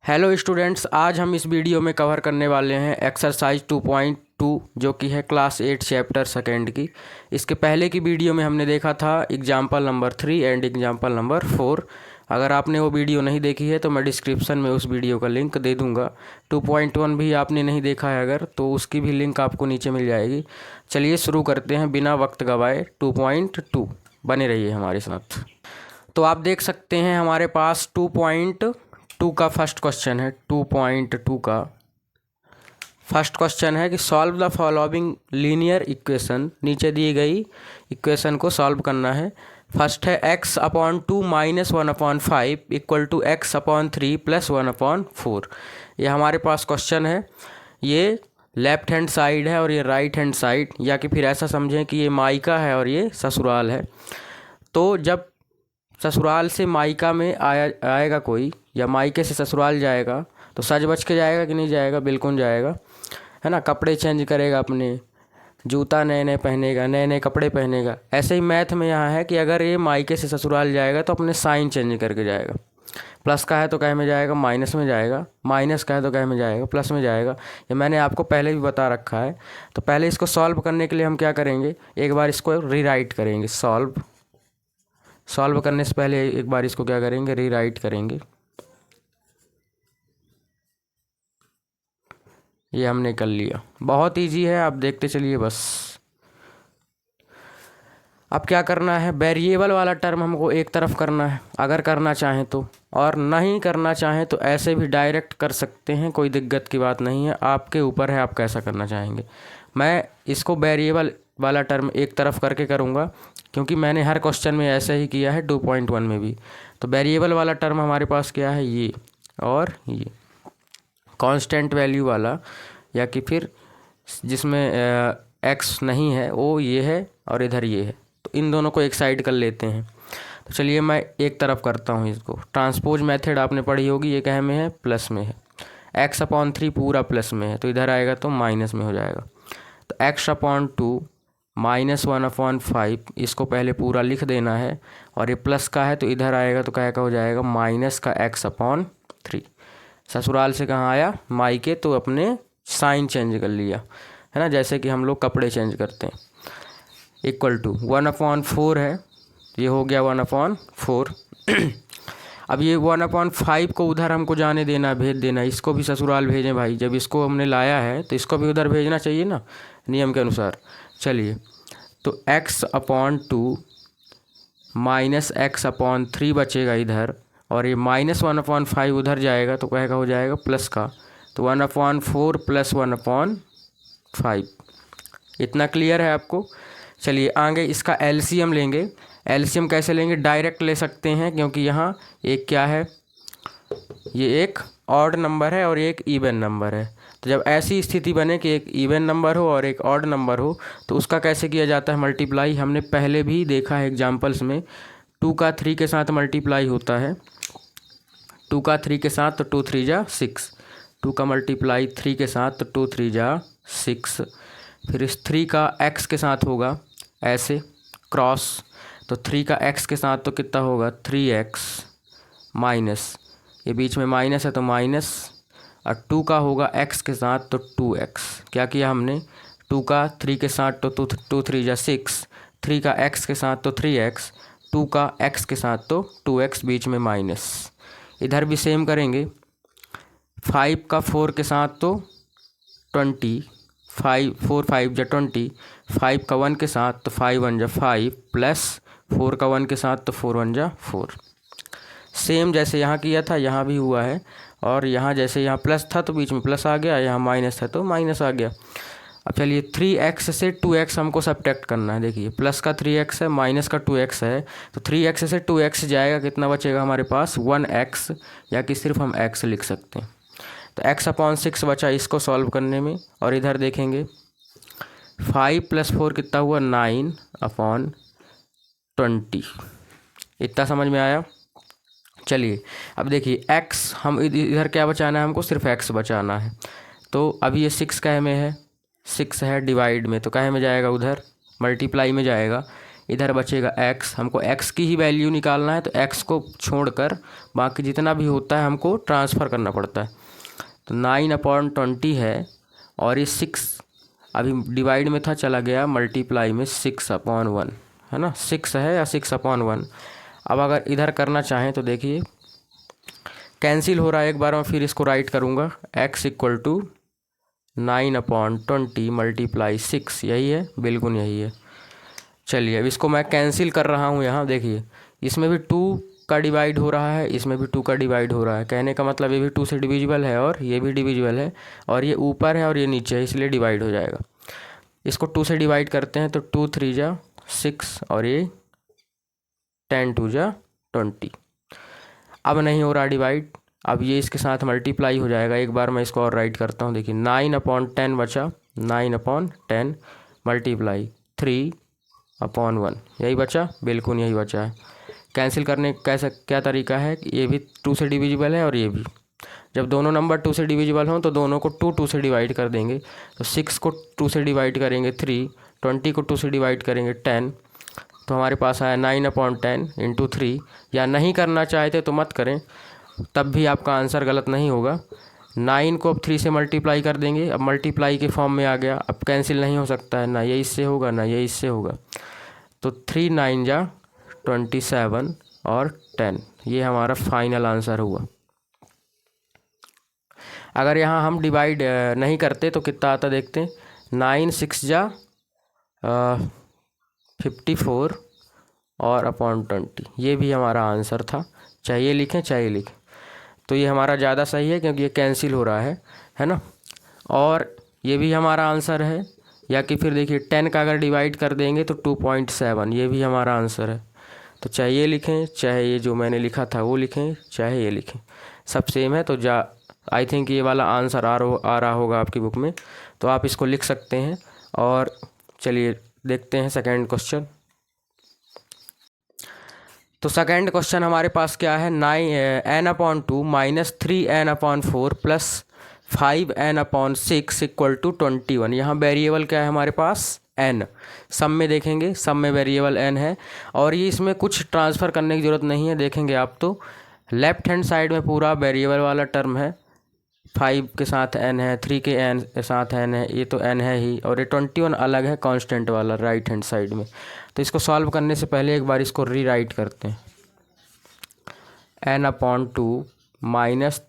Hello students, आज हम इस वीडियो में कवर करने वाले हैं एक्सरसाइज 2.2 जो कि है क्लास 8 चैप्टर सेकेंड की। इसके पहले की वीडियो में हमने देखा था example number 3 and example number 4। अगर आपने वो वीडियो नहीं देखी है तो मैं डिस्क्रिप्शन में उस वीडियो का लिंक दे दूंगा। 2.1 भी आपने नहीं देखा है अगर, तो उसकी भी लिंक आपको नीचे मिल जाएगी। चलिए शुरू करते हैं बिना वक्त गवाए 2.2। बने रहिए हमारे साथ। तो आप देख सकते हैं हमारे पास 2.2 का फर्स्ट क्वेश्चन है। 2.2 का फर्स्ट क्वेश्चन है कि solve the following linear equation. नीचे दी गई इक्वेशन को सॉल्व करना है। फर्स्ट है x/2 - 1/5 इक्वल टू x/3 + 1/4। ये हमारे पास क्वेश्चन है। ये लेफ्ट हैंड साइड है और ये राइट हैंड साइड, या कि फिर ऐसा समझें कि ये मायका है और ये ससुराल है। तो जब ससुराल से मायका में आएगा कोई, या मायके से ससुराल जाएगा, तो सज बच के जाएगा कि नहीं जाएगा? बिल्कुल जाएगा, है ना। कपड़े चेंज करेगा अपने, जूता नए नए पहनेगा, नए नए कपड़े पहनेगा। ऐसे ही मैथ में यहाँ है कि अगर ये मायके से ससुराल जाएगा तो अपने साइन चेंज करके जाएगा। प्लस का है तो कह में जाएगा, माइनस में जाएगा, माइनस का है तो कह में जाएगा, प्लस में जाएगा। ये मैंने आपको पहले भी बता रखा है। तो पहले इसको सॉल्व करने के लिए हम क्या करेंगे, एक बार इसको रीराइट करेंगे। सॉल्व करने से पहले एक बार इसको क्या करेंगे, रीराइट करेंगे। ये हमने कर लिया। बहुत इजी है, आप देखते चलिए बस। अब क्या करना है, वेरिएबल वाला टर्म हमको एक तरफ करना है अगर करना चाहें तो, और नहीं करना चाहें तो ऐसे भी डायरेक्ट कर सकते हैं, कोई दिक्कत की बात नहीं है। आपके ऊपर है आप कैसा करना चाहेंगे। मैं इसको वेरिएबल वाला टर्म एक तरफ करके करूँगा, क्योंकि मैंने हर क्वेश्चन में ऐसे ही किया है 2.1 में भी। तो वेरिएबल वाला टर्म हमारे पास क्या है, ये और ये कांस्टेंट वैल्यू वाला, या कि फिर जिसमें एक्स नहीं है वो ये है और इधर ये है। तो इन दोनों को एक साइड कर लेते हैं। तो चलिए मैं एक तरफ करता हूँ इसको। ट्रांसपोज मेथड आपने पढ़ी होगी, ये कह में है, प्लस में है। x/3 पूरा प्लस में है तो इधर आएगा तो माइनस में हो जाएगा। तो x/2 - 1/5 इसको पहले पूरा लिख देना है, और ये प्लस का है तो इधर आएगा तो क्या का हो जाएगा, माइनस का x/3। ससुराल से कहाँ आया, मायके, तो अपने साइन चेंज कर लिया, है ना, जैसे कि हम लोग कपड़े चेंज करते हैं। इक्वल टू 1/4 है, ये हो गया 1/4। अब ये 1/5 को उधर हमको जाने देना, भेज देना। इसको भी ससुराल भेजें भाई, जब इसको हमने लाया है तो इसको भी उधर भेजना चाहिए ना, नियम के अनुसार। चलिए, तो x/2 - x/3 बचेगा इधर, और ये -1/5 उधर जाएगा तो क्या का हो जाएगा, प्लस का। तो 1/4 + 1/5। इतना क्लियर है आपको। चलिए आगे इसका एलसीएम लेंगे। एलसीएम कैसे लेंगे, डायरेक्ट ले सकते हैं, क्योंकि यहाँ एक क्या है, ये एक ऑड नंबर है और एक इवन नंबर है। तो जब ऐसी स्थिति बने कि एक इवन नंबर हो और एक ऑड नंबर हो, तो उसका कैसे किया जाता है, मल्टीप्लाई। हमने पहले भी देखा है एग्जाम्पल्स में। 2 का 3 के साथ मल्टीप्लाई होता है। 2 का 3 के साथ तो 2 3 जा 6। 2 का मल्टीप्लाई 3 के साथ तो 2 3 जा 6। फिर इस 3 का x के साथ होगा ऐसे क्रॉस, तो 3 का x के साथ तो कितना होगा, 3x माइनस, ये बीच में माइनस है तो माइनस, और 2 का होगा x के साथ तो 2x। क्या किया हमने, 2 का 3 के साथ तो 2 3 जा 6, 3 का x के साथ तो 3x, 2 का x के साथ तो 2x, बीच में माइनस। इधर भी सेम करेंगे। 5 का 4 के साथ तो 20, 5 4 5 जा 20, 5 का 1 के साथ तो 5 1 जा 5, प्लस 4 का 1 के साथ तो 4 1 जा 4। सेम जैसे यहाँ किया था यहाँ भी हुआ है, और यहाँ जैसे यहाँ प्लस था तो बीच में प्लस आ गया, यहाँ माइनस था तो माइनस आ गया। अब चलिए 3x से 2x हमको सब्ट्रैक्ट करना है। देखिए प्लस का 3x है, माइनस का 2x है, तो 3x से 2x जाएगा, कितना बचेगा हमारे पास, 1x, या कि सिर्फ हम x लिख सकते हैं। तो x/6 बचा इसको सॉल्व करने में। और इधर देखेंगे 5 + 4 कितना हुआ, 9/20। इतना समझ में आया। चलिए अब देखिए x, हम इधर क्या बचाना है, हमको सिर्फ x बचाना है। तो अभी ये 6 कह में है, 6 है डिवाइड में, तो कह में जाएगा उधर, मल्टीप्लाई में जाएगा। इधर बचेगा x, हमको x की ही वैल्यू निकालना है तो x को छोड़कर बाकी जितना भी होता है हमको ट्रांसफ़र करना पड़ता है। तो 9/20 है और ये 6 अभी डिवाइड में था, चला गया मल्टीप्लाई में 6/1 है ना, 6 है या 6/1। अब अगर इधर करना चाहें तो देखिए कैंसिल हो रहा है, एक बार मैं फिर इसको राइट करूँगा, x = 9/20 मल्टीप्लाई 6, यही है, बिल्कुल यही है। चलिए अब इसको मैं कैंसिल कर रहा हूँ। यहाँ देखिए इसमें भी 2 का डिवाइड हो रहा है, इसमें भी 2 का डिवाइड हो रहा है, कहने का मतलब ये भी 2 से डिविजिबल है और ये भी डिविजिबल है, और ये ऊपर है और ये नीचे है, इसलिए डिवाइड हो जाएगा। इसको 2 से डिवाइड करते हैं तो 2 3 जा 6 और ये 10 2 जा 20। अब नहीं हो रहा डिवाइड, अब ये इसके साथ मल्टीप्लाई हो जाएगा। एक बार मैं इसको और राइट करता हूँ, देखिए 9/10 बचा, 9/10 मल्टीप्लाई 3/1, यही बचा, बिल्कुल यही बचा है। कैंसिल करने कैसा क्या तरीका है, ये भी 2 से डिविजिबल है और ये भी। जब दोनों नंबर 2 से डिविजिबल हों तो दोनों को 2 से डिवाइड कर देंगे। तो 6 को 2 से डिवाइड करेंगे 3, 20 को 2 से डिवाइड करेंगे 10, तो हमारे पास आया 9/10 × 3। या नहीं करना चाहते तो मत करें, तब भी आपका आंसर गलत नहीं होगा। 9 को अब 3 से मल्टीप्लाई कर देंगे, अब मल्टीप्लाई के फॉर्म में आ गया, अब कैंसिल नहीं हो सकता है, ना ये इससे होगा ना ये इससे होगा। तो 3 9 जा 27 और 10, ये हमारा फाइनल आंसर हुआ। अगर यहाँ हम डिवाइड नहीं करते तो कितना आता देखते हैं, 9 6 जा 54 और /20, ये भी हमारा आंसर था। चाहिए लिखें चाहिए लिखें, तो ये हमारा ज़्यादा सही है क्योंकि ये कैंसिल हो रहा है ना। और ये भी हमारा आंसर है। या कि फिर देखिए 10 का अगर डिवाइड कर देंगे तो 2.7, ये भी हमारा आंसर है। तो चाहे ये लिखें चाहे ये जो मैंने लिखा था वो लिखें, चाहे ये लिखें, सब सेम है। तो आई थिंक ये वाला आंसर आ रहा होगा आपकी बुक में, तो आप इसको लिख सकते हैं। और चलिए देखते हैं सेकंड क्वेश्चन। तो सेकंड क्वेश्चन हमारे पास क्या है, n/2 - 3n/4 + 5n/6 = 21। यहाँ वेरिएबल क्या है हमारे पास, n। सम में देखेंगे, सम में वेरिएबल n है, और ये इसमें कुछ ट्रांसफ़र करने की ज़रूरत नहीं है। देखेंगे आप तो लेफ्ट हैंड साइड में पूरा वेरिएबल वाला टर्म है, 5 के साथ n है, 3 के n के साथ n है, ये तो n है ही, और ये 21 अलग है कांस्टेंट वाला राइट हैंड साइड में। तो इसको सॉल्व करने से पहले एक बार इसको रीराइट करते हैं, n/2 -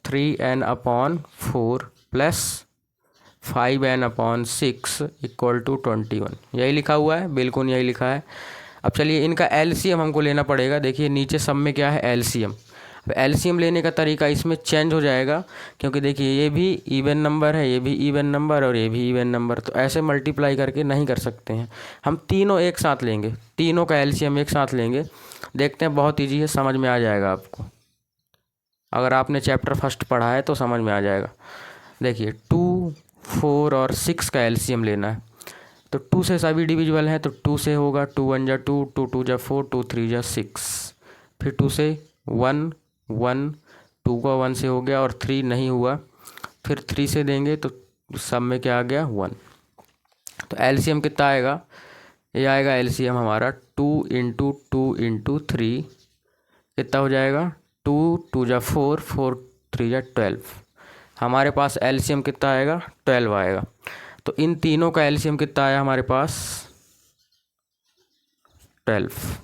3n/4 + 5n/6 = 21, यही लिखा हुआ है, बिल्कुल यही लिखा है। अब चलिए इनका एलसीएम हमको लेना पड़ेगा। देखिए नीचे सब में क्या है, एलसीएम। अब एलसीएम लेने का तरीका इसमें चेंज हो जाएगा, क्योंकि देखिए ये भी इवन नंबर है, ये भी इवन नंबर और ये भी इवन नंबर, तो ऐसे मल्टीप्लाई करके नहीं कर सकते हैं। हम तीनों एक साथ लेंगे, तीनों का एलसीएम एक साथ लेंगे। देखते हैं, बहुत ईजी है, समझ में आ जाएगा आपको। अगर आपने चैप्टर फर्स्ट पढ़ा है तो समझ में आ जाएगा। देखिए 2 4 और 6 का एलसीएम लेना है। तो 2 से सभी डिविजिबल हैं, तो 2 से होगा, 2 1 जा 2, 2 2 जा 4, 2 3 जा 6। फिर 2 से 1 1, 2 का 1 से हो गया और 3 नहीं हुआ। फिर 3 से देंगे तो सब में क्या आ गया, 1। तो एलसीएम कितना आएगा, ये आएगा एलसीएम हमारा 2 × 2 × 3 कितना हो जाएगा, 2 2 जा 4, 4 3 जा 12। हमारे पास एलसीएम कितना आएगा, 12 आएगा। तो इन तीनों का एलसीएम कितना आया हमारे पास, 12।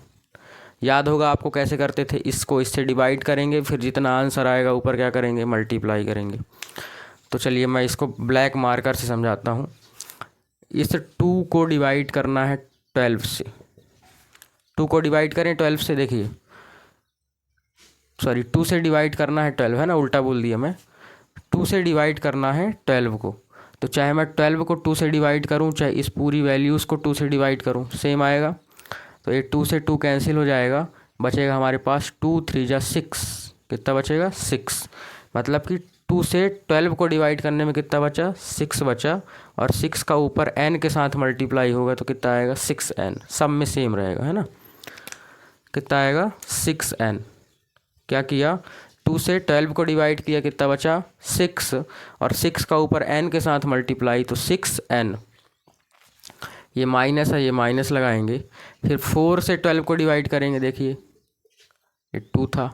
याद होगा आपको कैसे करते थे, इसको इससे डिवाइड करेंगे, फिर जितना आंसर आएगा ऊपर क्या करेंगे, मल्टीप्लाई करेंगे। तो चलिए मैं इसको ब्लैक मार्कर से समझाता हूँ। इस 2 को डिवाइड करना है 12 से, 2 को डिवाइड करें 12 से, देखिए सॉरी 2 से डिवाइड करना है 12, है ना, उल्टा बोल दिया मैं। 2 से डिवाइड करना है 12 को, तो चाहे मैं 12 को 2 से डिवाइड करूं, चाहे इस पूरी वैल्यूज़ को 2 से डिवाइड करूं, सेम आएगा। तो ये 2 से 2 कैंसिल हो जाएगा, बचेगा हमारे पास 2 3 जा 6, कितना बचेगा, 6। मतलब कि 2 से 12 को डिवाइड करने में कितना बचा, 6 बचा, और 6 का ऊपर n के साथ मल्टीप्लाई होगा तो कितना आएगा, 6n। सब में सेम रहेगा, है ना। कितना आएगा, 6n। क्या किया, 2 से 12 को डिवाइड किया, कितना बचा, 6, और 6 का ऊपर n के साथ मल्टीप्लाई तो 6n। ये माइनस है, ये माइनस लगाएंगे। फिर 4 से 12 को डिवाइड करेंगे। देखिए ये 2 था,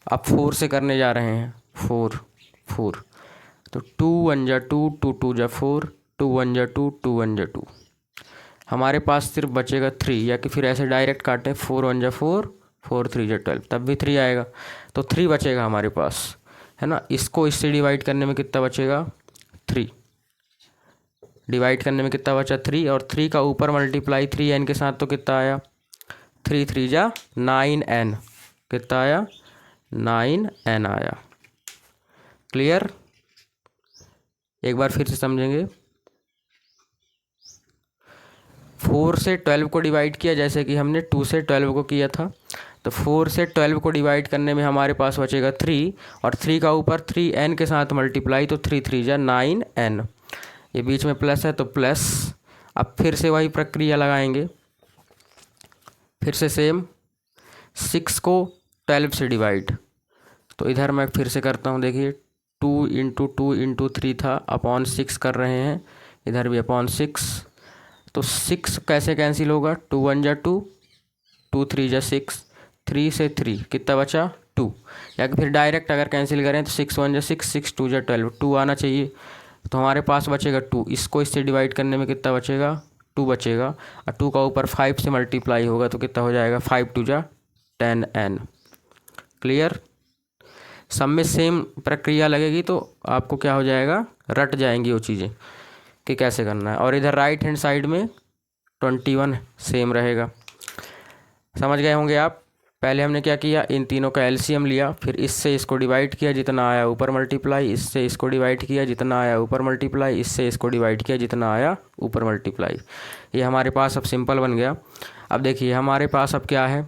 अब 4 से करने जा रहे हैं। 4 4 तो 2 1 जा 2, 2 2 जा 4, 2 1 जा 2, 2 1 जा 2। हमारे पास सिर्फ बचेगा 3, या कि फिर ऐसे डायरेक्ट काटें 4 1 जा 4, 4 3 जा 12, तब भी 3 आएगा। तो 3 बचेगा हमारे पास, है ना। इसको इससे डिवाइड करने में कितना बचेगा? 3। डिवाइड करने में कितना बचा? 3, और 3 का ऊपर मल्टीप्लाई 3n के साथ, तो कितना आया? 3 3 जा 9n। कितना आया? 9n आया। क्लियर? एक बार फिर से समझेंगे। 4 से 12 को डिवाइड किया, जैसे कि हमने 2 से 12 को किया था। तो 4 से 12 को डिवाइड करने में हमारे पास बचेगा 3, और 3 का ऊपर 3n के साथ मल्टीप्लाई, तो 3 3 जा 9n। ये बीच में प्लस है तो प्लस। अब फिर से वही प्रक्रिया लगाएंगे, फिर से सेम। 6 को 12 से डिवाइड, तो इधर मैं फिर से करता हूँ। देखिए 2 × 2 × 3 था, अपॉन 6 कर रहे हैं, इधर भी अपॉन 6। तो 6 कैसे कैंसिल होगा? 2 1 जा 2, 2 3 जा 6, 3 से 3 कितना बचा? 2। या फिर डायरेक्ट अगर कैंसिल करें तो 6 1 जा 6, 6 2 जा 12, 2 आना चाहिए। तो हमारे पास बचेगा 2। इसको इससे डिवाइड करने में कितना बचेगा? 2 बचेगा, और 2 का ऊपर 5 से मल्टीप्लाई होगा, तो कितना हो जाएगा? 5 2 जा 10n। क्लियर? सब में सेम प्रक्रिया लगेगी, तो आपको क्या हो जाएगा? रट जाएंगी वो चीज़ें कि कैसे करना है। और इधर राइट हैंड साइड में 21 सेम रहेगा। समझ गए होंगे आप। पहले हमने क्या किया? इन तीनों का एलसीएम लिया, फिर इससे इसको डिवाइड किया, जितना आया ऊपर मल्टीप्लाई, इससे इसको डिवाइड किया, जितना आया ऊपर मल्टीप्लाई, इससे इसको डिवाइड किया, जितना आया ऊपर मल्टीप्लाई। ये हमारे पास अब सिंपल बन गया। अब देखिए हमारे पास अब क्या है,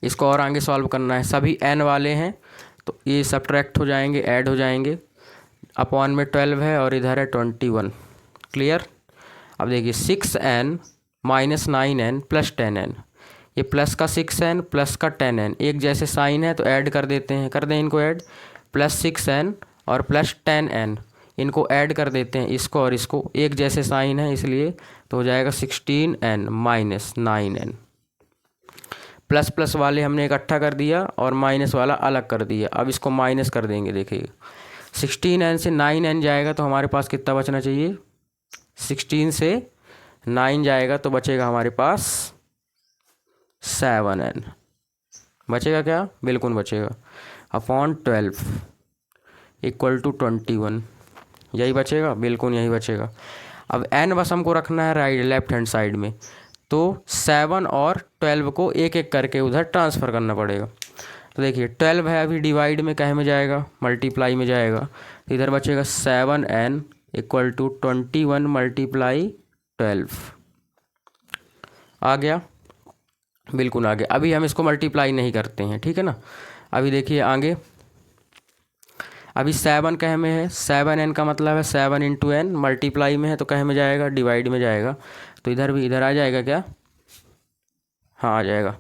इसको और आगे सॉल्व करना है। सभी n वाले हैं, तो ये सब्ट्रैक्ट हो जाएंगे, ऐड हो जाएंगे। अपॉन में 12 है और इधर है 21। क्लियर? अब देखिए 6n - 9n + 10n। ये प्लस का 6n प्लस का 10n एक जैसे साइन है, तो ऐड कर देते हैं। कर दें इनको ऐड, +6n और +10n, इनको ऐड कर देते हैं, इसको और इसको, एक जैसे साइन है इसलिए। तो हो जाएगा 16n - 9n। प्लस प्लस वाले हमने इकट्ठा कर दिया और माइनस वाला अलग कर दिया। अब इसको माइनस कर देंगे। देखिए 16n से 9n जाएगा, तो हमारे पास कितना बचना चाहिए? 16 से 9 जाएगा तो बचेगा हमारे पास 7n। बचेगा क्या? बिल्कुल बचेगा। अपॉन 12 = 21, यही बचेगा, बिल्कुल यही बचेगा। अब n बस हमको रखना है राइट लेफ्ट हैंड साइड में, तो 7 और 12 को एक एक करके उधर ट्रांसफ़र करना पड़ेगा। तो देखिए 12 है, अभी डिवाइड में कहे में जाएगा? मल्टीप्लाई में जाएगा। तो इधर बचेगा 7n = 21 × 12। आ गया? बिल्कुल आ गया। अभी हम इसको मल्टीप्लाई नहीं करते हैं, ठीक है ना। अभी देखिए आगे, अभी 7 कहे में है, 7n का मतलब है 7 × n, मल्टीप्लाई में है तो कहे में जाएगा? डिवाइड में जाएगा। तो इधर भी इधर आ जाएगा क्या? हाँ आ जाएगा।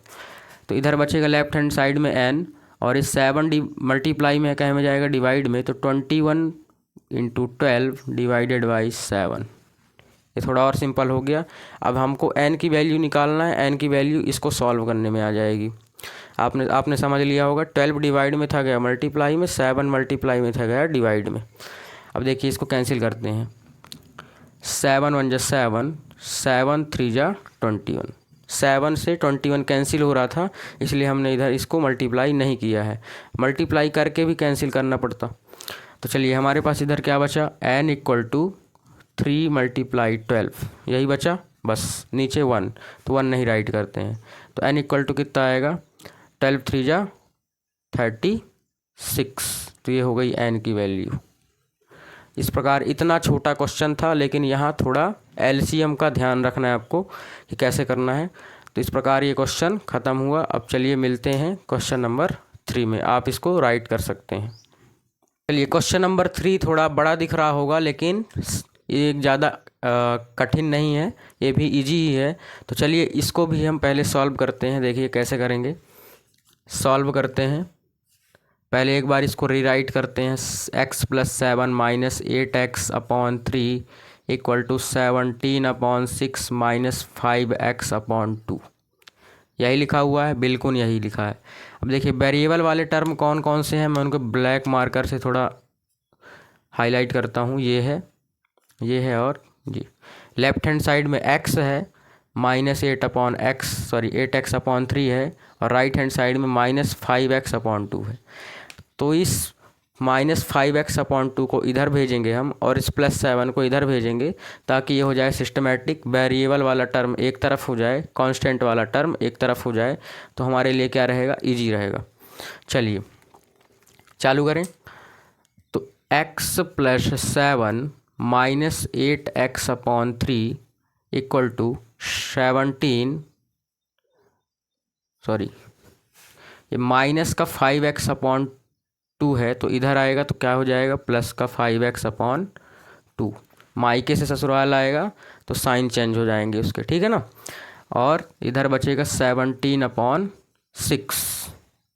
तो इधर बचेगा लेफ्ट हैंड साइड में n, और इस 7 मल्टीप्लाई में है, कहे में जाएगा? डिवाइड में। तो 21 × 12 / 7। ये थोड़ा और सिंपल हो गया। अब हमको n की वैल्यू निकालना है। n की वैल्यू इसको सॉल्व करने में आ जाएगी। आपने समझ लिया होगा, 12 डिवाइड में था गया मल्टीप्लाई में, 7 मल्टीप्लाई में था गया डिवाइड में। अब देखिए इसको कैंसिल करते हैं। 7 1 जा 7, 7 3 जा 21। 7 से 21 कैंसिल हो रहा था, इसलिए हमने इधर इसको मल्टीप्लाई नहीं किया है। मल्टीप्लाई करके भी कैंसिल करना पड़ता। तो चलिए हमारे पास इधर क्या बचा? n = 3 × 12, यही बचा बस। नीचे 1, तो 1 नहीं राइट करते हैं। तो n = कितना आएगा? 12 3 जा 36। तो ये हो गई n की वैल्यू। इस प्रकार इतना छोटा क्वेश्चन था, लेकिन यहाँ थोड़ा एलसीएम का ध्यान रखना है आपको कि कैसे करना है। तो इस प्रकार ये क्वेश्चन ख़त्म हुआ। अब चलिए मिलते हैं क्वेश्चन नंबर 3 में, आप इसको राइट कर सकते हैं। चलिए क्वेश्चन नंबर 3 थोड़ा बड़ा दिख रहा होगा, लेकिन ये ज़्यादा कठिन नहीं है, ये भी इजी ही है। तो चलिए इसको भी हम पहले सॉल्व करते हैं। देखिए कैसे करेंगे, सॉल्व करते हैं। पहले एक बार इसको रीराइट करते हैं। X plus 7 minus 8x/3 equal to 17/6 minus 5x/2। यही लिखा हुआ है, बिल्कुल यही लिखा है। अब देखिए वेरिएबल वाले टर्म कौन कौन से हैं, मैं उनको ब्लैक मार्कर से थोड़ा हाईलाइट करता हूँ। ये है और ये लेफ्ट हैंड साइड में x है माइनस 8x/3 है, और राइट हैंड साइड में माइनस 5x/2 है। तो इस माइनस 5x/2 को इधर भेजेंगे हम, और इस प्लस 7 को इधर भेजेंगे, ताकि ये हो जाए सिस्टमेटिक। वेरिएबल वाला टर्म एक तरफ हो जाए, कांस्टेंट वाला टर्म एक तरफ हो जाए, तो हमारे लिए क्या रहेगा, इजी रहेगा। चलिए चालू करें। तो x plus 7 minus 8x/3 equal to 17, sorry ये माइनस का 5x/2 है, तो इधर आएगा तो क्या हो जाएगा, प्लस का 5x/2। माइके से ससुराल आएगा तो साइन चेंज हो जाएंगे उसके, ठीक है ना। और इधर बचेगा 17/6,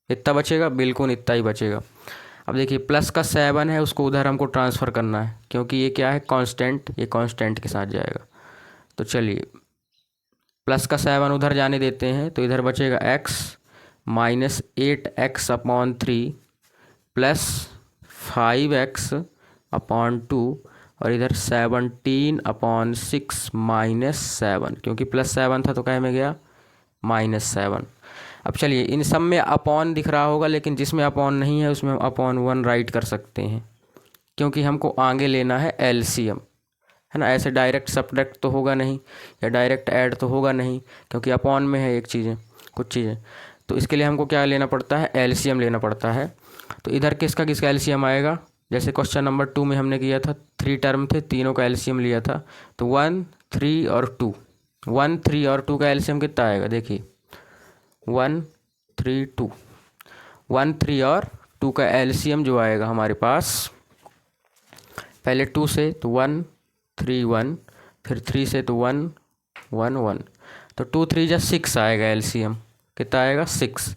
इतना बचेगा, बिल्कुल इतना ही बचेगा। अब देखिए प्लस का 7 है, उसको उधर हमको ट्रांसफ़र करना है, क्योंकि ये क्या है, कांस्टेंट, ये कांस्टेंट के साथ जाएगा। तो चलिए प्लस का 7 उधर जाने देते हैं, तो इधर बचेगा x minus 8x/3 plus 5x/2, और इधर 17/6 माइनस 7, क्योंकि प्लस 7 था तो क्या में गया, -7। अब चलिए इन सब में अपॉन दिख रहा होगा, लेकिन जिसमें अपॉन नहीं है उसमें हम अपॉन 1 राइट कर सकते हैं, क्योंकि हमको आगे लेना है एलसीएम, है ना। ऐसे डायरेक्ट सब्ट्रैक्ट तो होगा नहीं, या डायरेक्ट ऐड तो होगा नहीं, क्योंकि अपॉन में है कुछ चीज़ें। तो इसके लिए हमको क्या लेना पड़ता है, एलसीएम लेना पड़ता है। तो इधर किसका एलसीएम आएगा, जैसे क्वेश्चन नंबर 2 में हमने किया था, 3 टर्म थे, तीनों का एलसीएम लिया था। तो 1, 3 और 2, 1, 3 और 2 का एलसीएम कितना आएगा, देखिए 1, 3, 2, 1, 3 और 2 का एलसीएम जो आएगा हमारे पास, पहले 2 से तो 1, 3, 1, फिर 3 से तो 1, 1, 1, तो 2, 3 जा 6 आएगा एलसीएम, कितना आएगा, 6।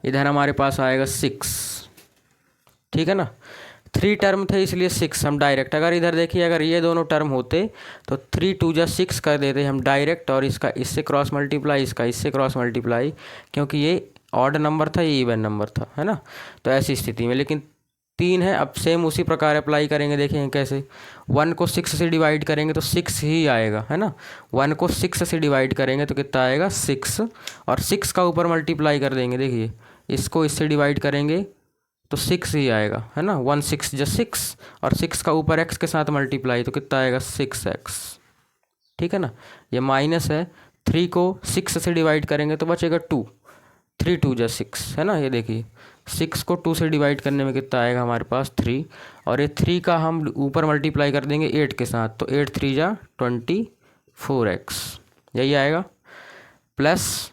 इधर हमारे पास आएगा 6, ठीक है ना। 3 टर्म थे इसलिए 6 हम डायरेक्ट, अगर इधर देखिए अगर ये दोनों टर्म होते तो 3 2 जा 6 कर देते हम डायरेक्ट, और इसका इससे क्रॉस मल्टीप्लाई, इसका इससे क्रॉस मल्टीप्लाई, क्योंकि ये ऑड नंबर था, ये इवन नंबर था, है ना। तो ऐसी स्थिति में, लेकिन 3 है। अब सेम उसी प्रकार अप्लाई करेंगे, देखेंगे कैसे। 1 को 6 से डिवाइड करेंगे तो 6 ही आएगा, है ना। 1 को 6 से डिवाइड करेंगे तो कितना आएगा, 6, और 6 का ऊपर मल्टीप्लाई कर देंगे, देखिए इसको इससे डिवाइड करेंगे तो 6 ही आएगा, है ना। 1 6 जा 6, और 6 का ऊपर x के साथ मल्टीप्लाई तो कितना आएगा, 6x, ठीक है ना। ये माइनस है, 3 को 6 से डिवाइड करेंगे तो बचेगा 2, 3 2 जा 6, है ना। ये देखिए 6 को 2 से डिवाइड करने में कितना आएगा हमारे पास, 3, और ये 3 का हम ऊपर मल्टीप्लाई कर देंगे 8 के साथ, तो 8 3 जा 24x, यही आएगा। प्लस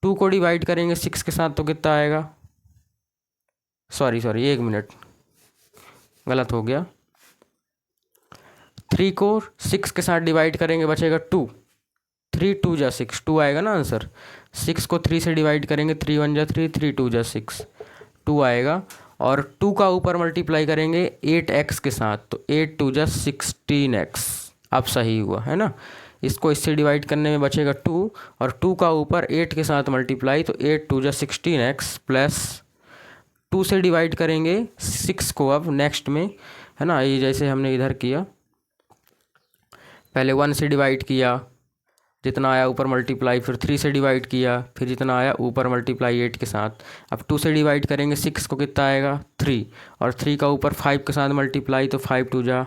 2 को डिवाइड करेंगे 6 के साथ तो कितना आएगा, सॉरी 1 मिनट गलत हो गया। 3 को 6 के साथ डिवाइड करेंगे बचेगा 2, 3 2 जा 6, 2 आएगा ना आंसर। 6 को 3 से डिवाइड करेंगे, 3 1 जा 3, 3 2 जा 6, 2 आएगा। और 2 का ऊपर मल्टीप्लाई करेंगे 8x के साथ, तो 8 2 जा 16x, अब सही हुआ, है ना। इसको इससे डिवाइड करने में बचेगा 2, और 2 का ऊपर 8 के साथ मल्टीप्लाई, तो 8 2 जा 16x, प्लस 2 से डिवाइड करेंगे 6 को अब नेक्स्ट में, है ना। ये जैसे हमने इधर किया, पहले 1 से डिवाइड किया, जितना आया ऊपर मल्टीप्लाई, फिर 3 से डिवाइड किया, फिर जितना आया ऊपर मल्टीप्लाई 8 के साथ। अब 2 से डिवाइड करेंगे 6 को, कितना आएगा 3, और 3 का ऊपर 5 के साथ मल्टीप्लाई, तो 5 2 जा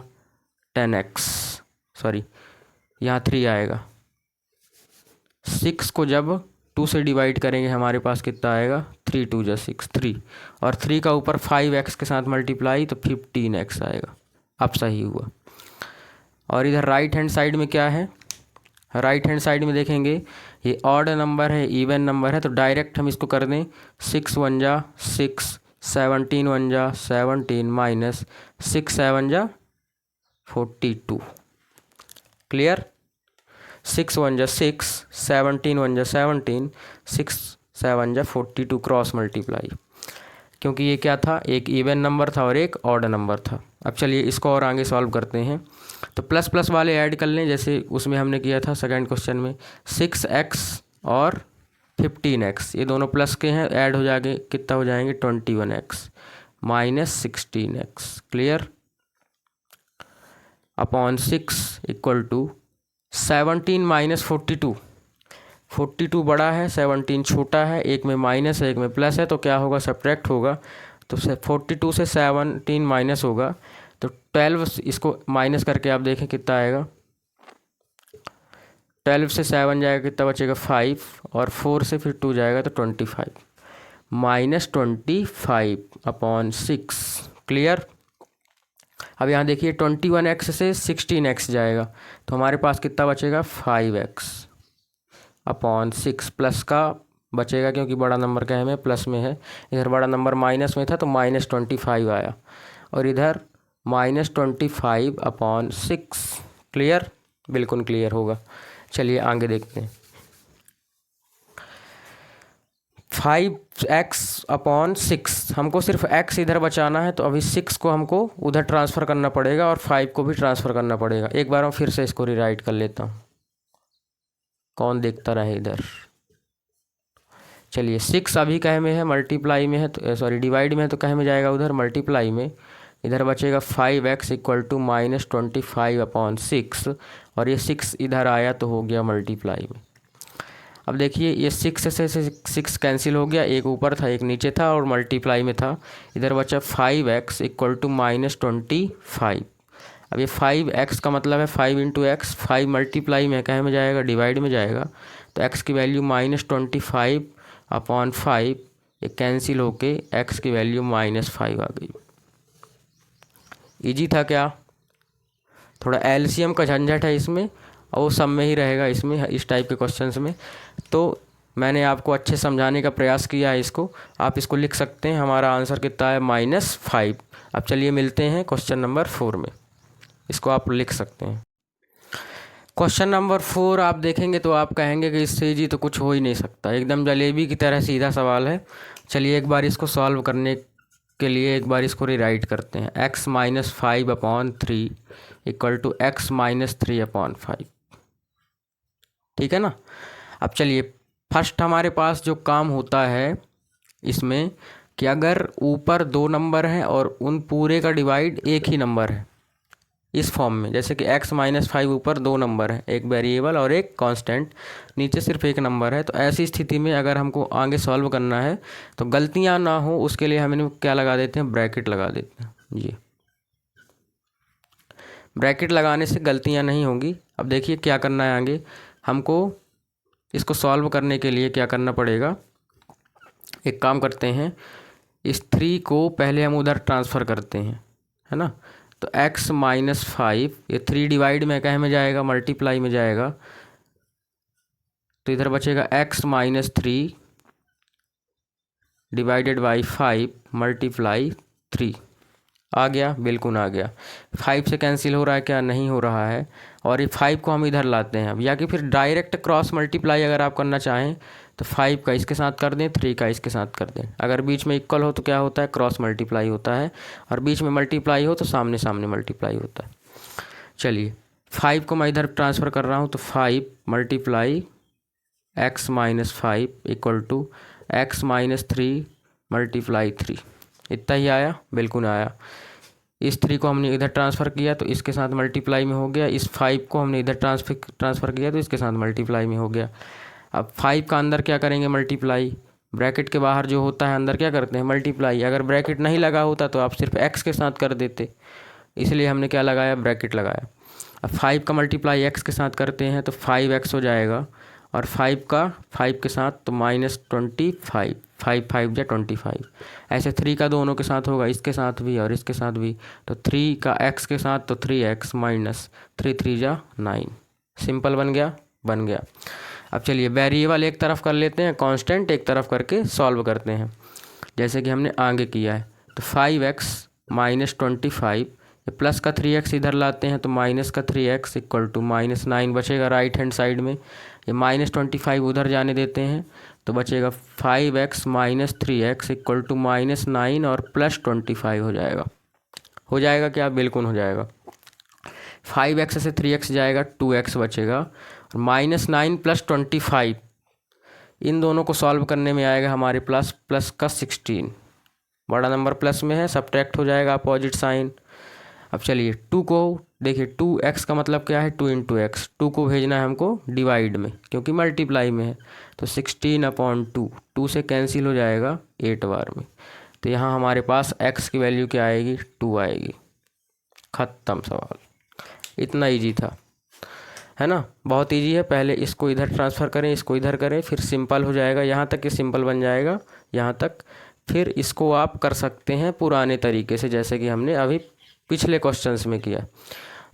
10x, सॉरी यहाँ 3 आएगा। 6 को जब 2 से डिवाइड करेंगे हमारे पास कितना आएगा, 3 2 जा 6, 3, और 3 का ऊपर 5x के साथ मल्टीप्लाई, तो 15x आएगा, अब सही हुआ। और इधर राइट हैंड साइड में क्या है, राइट हैंड साइड में देखेंगे ये ऑड नंबर है, इवन नंबर है, तो डायरेक्ट हम इसको कर दें 6 1 जा 6, 17 1 जा 17, माइनस 6 7 जा 42, क्लियर। 6 1 जा 6, 17 1 जा 17, 6 7 जा 42 क्रॉस मल्टीप्लाई। क्योंकि ये क्या था, एक इवन नंबर था और एक ऑड नंबर था। अब चलिए इसको और आगे सॉल्व करते हैं। तो प्लस प्लस वाले ऐड कर लें, जैसे उसमें हमने किया था सेकंड क्वेश्चन में। 6x और 15x ये दोनों प्लस के हैं, ऐड हो जाएंगे, कितना हो जाएंगे 21x minus 16x clear upon 6 equal to 17 minus 42। 42 बड़ा है, 17 छोटा है, एक में माइनस है एक में प्लस है, तो क्या होगा सब्ट्रैक्ट होगा। तो 42 से 17 माइनस होगा तो 12, इसको माइनस करके आप देखें कितना आएगा। 12 से 7 जाएगा, कितना बचेगा 5, और 4 से फिर 2 जाएगा तो 25 माइनस 25 अपॉन 6 क्लियर। अब यहाँ देखिए 21x से 16x जाएगा तो हमारे पास कितना बचेगा 5x अपॉन 6 प्लस का बचेगा, क्योंकि बड़ा नंबर क्या है हमें प्लस में है। इधर बड़ा नंबर माइनस में था तो माइनस 25 आया, और इधर माइनस 25 अपॉन 6 क्लियर, बिल्कुल क्लियर होगा। चलिए आगे देखते हैं। 5x अपॉन 6, हमको सिर्फ x इधर बचाना है, तो अभी 6 को हमको उधर ट्रांसफ़र करना पड़ेगा और 5 को भी ट्रांसफ़र करना पड़ेगा। एक बार मैं फिर से इसको रीराइट कर लेता हूँ, कौन देखता रहे इधर। चलिए 6 अभी कहे में है, मल्टीप्लाई में है, तो सॉरी डिवाइड में है, तो कहे में जाएगा उधर मल्टीप्लाई में। इधर बचेगा 5x equal to minus 25 upon 6, और ये 6 इधर आया तो हो गया मल्टीप्लाई में। अब देखिए ये 6 से 6 कैंसिल हो गया, एक ऊपर था एक नीचे था और मल्टीप्लाई में था। इधर बचा 5x इक्वल टू माइनस 25। अब ये 5x का मतलब है 5 इंटू एक्स, 5 मल्टीप्लाई में कहे में जाएगा डिवाइड में जाएगा, तो x की वैल्यू माइनस 25 अपॉन 5, ये कैंसिल होके x की वैल्यू -5 आ गई। इजी था क्या? थोड़ा एलसीएम का झंझट है इसमें, और वो सब में ही रहेगा इसमें, इस टाइप के क्वेश्चंस में। तो मैंने आपको अच्छे समझाने का प्रयास किया है इसको, आप इसको लिख सकते हैं। हमारा आंसर कितना है -5। अब चलिए मिलते हैं क्वेश्चन नंबर 4 में, इसको आप लिख सकते हैं। क्वेश्चन नंबर 4 आप देखेंगे तो आप कहेंगे कि इससे जी तो कुछ हो ही नहीं सकता, एकदम जलेबी की तरह सीधा सवाल है। चलिए एक बार इसको सॉल्व करने के लिए एक बार इसको रीराइट करते हैं। x minus 5 upon 3 equal to x minus 3 upon 5, ठीक है ना। अब चलिए फर्स्ट हमारे पास जो काम होता है इसमें कि अगर ऊपर 2 नंबर हैं और उन पूरे का डिवाइड एक ही नंबर है, इस फॉर्म में, जैसे कि x माइनस 5 ऊपर 2 नंबर है, एक वेरिएबल और एक कांस्टेंट, नीचे सिर्फ एक नंबर है, तो ऐसी स्थिति में अगर हमको आगे सॉल्व करना है तो गलतियां ना हो उसके लिए हम क्या लगा देते हैं, ब्रैकेट लगा देते हैं। जी ब्रैकेट लगाने से गलतियां नहीं होंगी। अब देखिए क्या करना है आगे हमको, इसको सॉल्व करने के लिए क्या करना पड़ेगा, एक काम करते हैं, इस 3 को पहले हम उधर ट्रांसफ़र करते हैं, है ना। तो x माइनस 5 ये 3 डिवाइड में कहे में जाएगा, मल्टीप्लाई में जाएगा, तो इधर बचेगा x minus 3 divided by 5 multiply 3। आ गया, बिल्कुल आ गया। 5 से कैंसिल हो रहा है क्या? नहीं हो रहा है। और ये 5 को हम इधर लाते हैं अब, या कि फिर डायरेक्ट क्रॉस मल्टीप्लाई अगर आप करना चाहें तो 5 का इसके साथ कर दें, 3 का इसके साथ कर दें। अगर बीच में इक्वल हो तो क्या होता है, क्रॉस मल्टीप्लाई होता है, और बीच में मल्टीप्लाई हो तो सामने सामने मल्टीप्लाई होता है। चलिए 5 को मैं इधर ट्रांसफ़र कर रहा हूँ, तो 5 multiply x minus 5 equal to x minus 3 multiply 3, इतना ही आया, बिल्कुल आया। इस 3 को हमने इधर ट्रांसफ़र किया तो इसके साथ मल्टीप्लाई में हो गया, इस 5 को हमने इधर ट्रांसफ़र किया तो इसके साथ मल्टीप्लाई में हो गया। अब 5 का अंदर क्या करेंगे, मल्टीप्लाई, ब्रैकेट के बाहर जो होता है अंदर क्या करते हैं, मल्टीप्लाई। अगर ब्रैकेट नहीं लगा होता तो आप सिर्फ x के साथ कर देते, इसलिए हमने क्या लगाया, ब्रैकेट लगाया। अब 5 का मल्टीप्लाई x के साथ करते हैं तो 5x हो जाएगा, और 5 का 5 के साथ तो -25, 5 5 या 25। ऐसे 3 का दोनों के साथ होगा, इसके साथ भी और इसके साथ भी, तो 3 का x के साथ तो 3x माइनस 3 3 जा 9, सिंपल बन गया, बन गया। अब चलिए वेरिएबल एक तरफ कर लेते हैं, कांस्टेंट एक तरफ करके सॉल्व करते हैं, जैसे कि हमने आगे किया है। तो 5x माइनस 25, प्लस का 3x इधर लाते हैं तो माइनस का 3x इक्वल टू -9 बचेगा राइट हैंड साइड में। ये -25 उधर जाने देते हैं तो बचेगा 5x - 3x इक्वल टू -9 और +25 हो जाएगा क्या? बिल्कुल हो जाएगा। 5x से 3x जाएगा, 2x बचेगा और -9 + 25 इन दोनों को सॉल्व करने में आएगा हमारे प्लस का 16। बड़ा नंबर प्लस में है, सब्ट्रैक्ट हो जाएगा अपोजिट साइन। अब चलिए 2 को देखिए, 2x का मतलब क्या है? 2 × x। 2 को भेजना है हमको डिवाइड में क्योंकि मल्टीप्लाई में है, तो 16/2 2 से कैंसिल हो जाएगा 8 बार में। तो यहाँ हमारे पास x की वैल्यू क्या आएगी? 2 आएगी। ख़त्म सवाल। इतना इजी था, है ना? बहुत इजी है। पहले इसको इधर ट्रांसफ़र करें, इसको इधर करें, फिर सिंपल हो जाएगा। यहाँ तक ये सिंपल बन जाएगा, यहाँ तक। फिर इसको आप कर सकते हैं पुराने तरीके से, जैसे कि हमने अभी पिछले क्वेश्चंस में किया।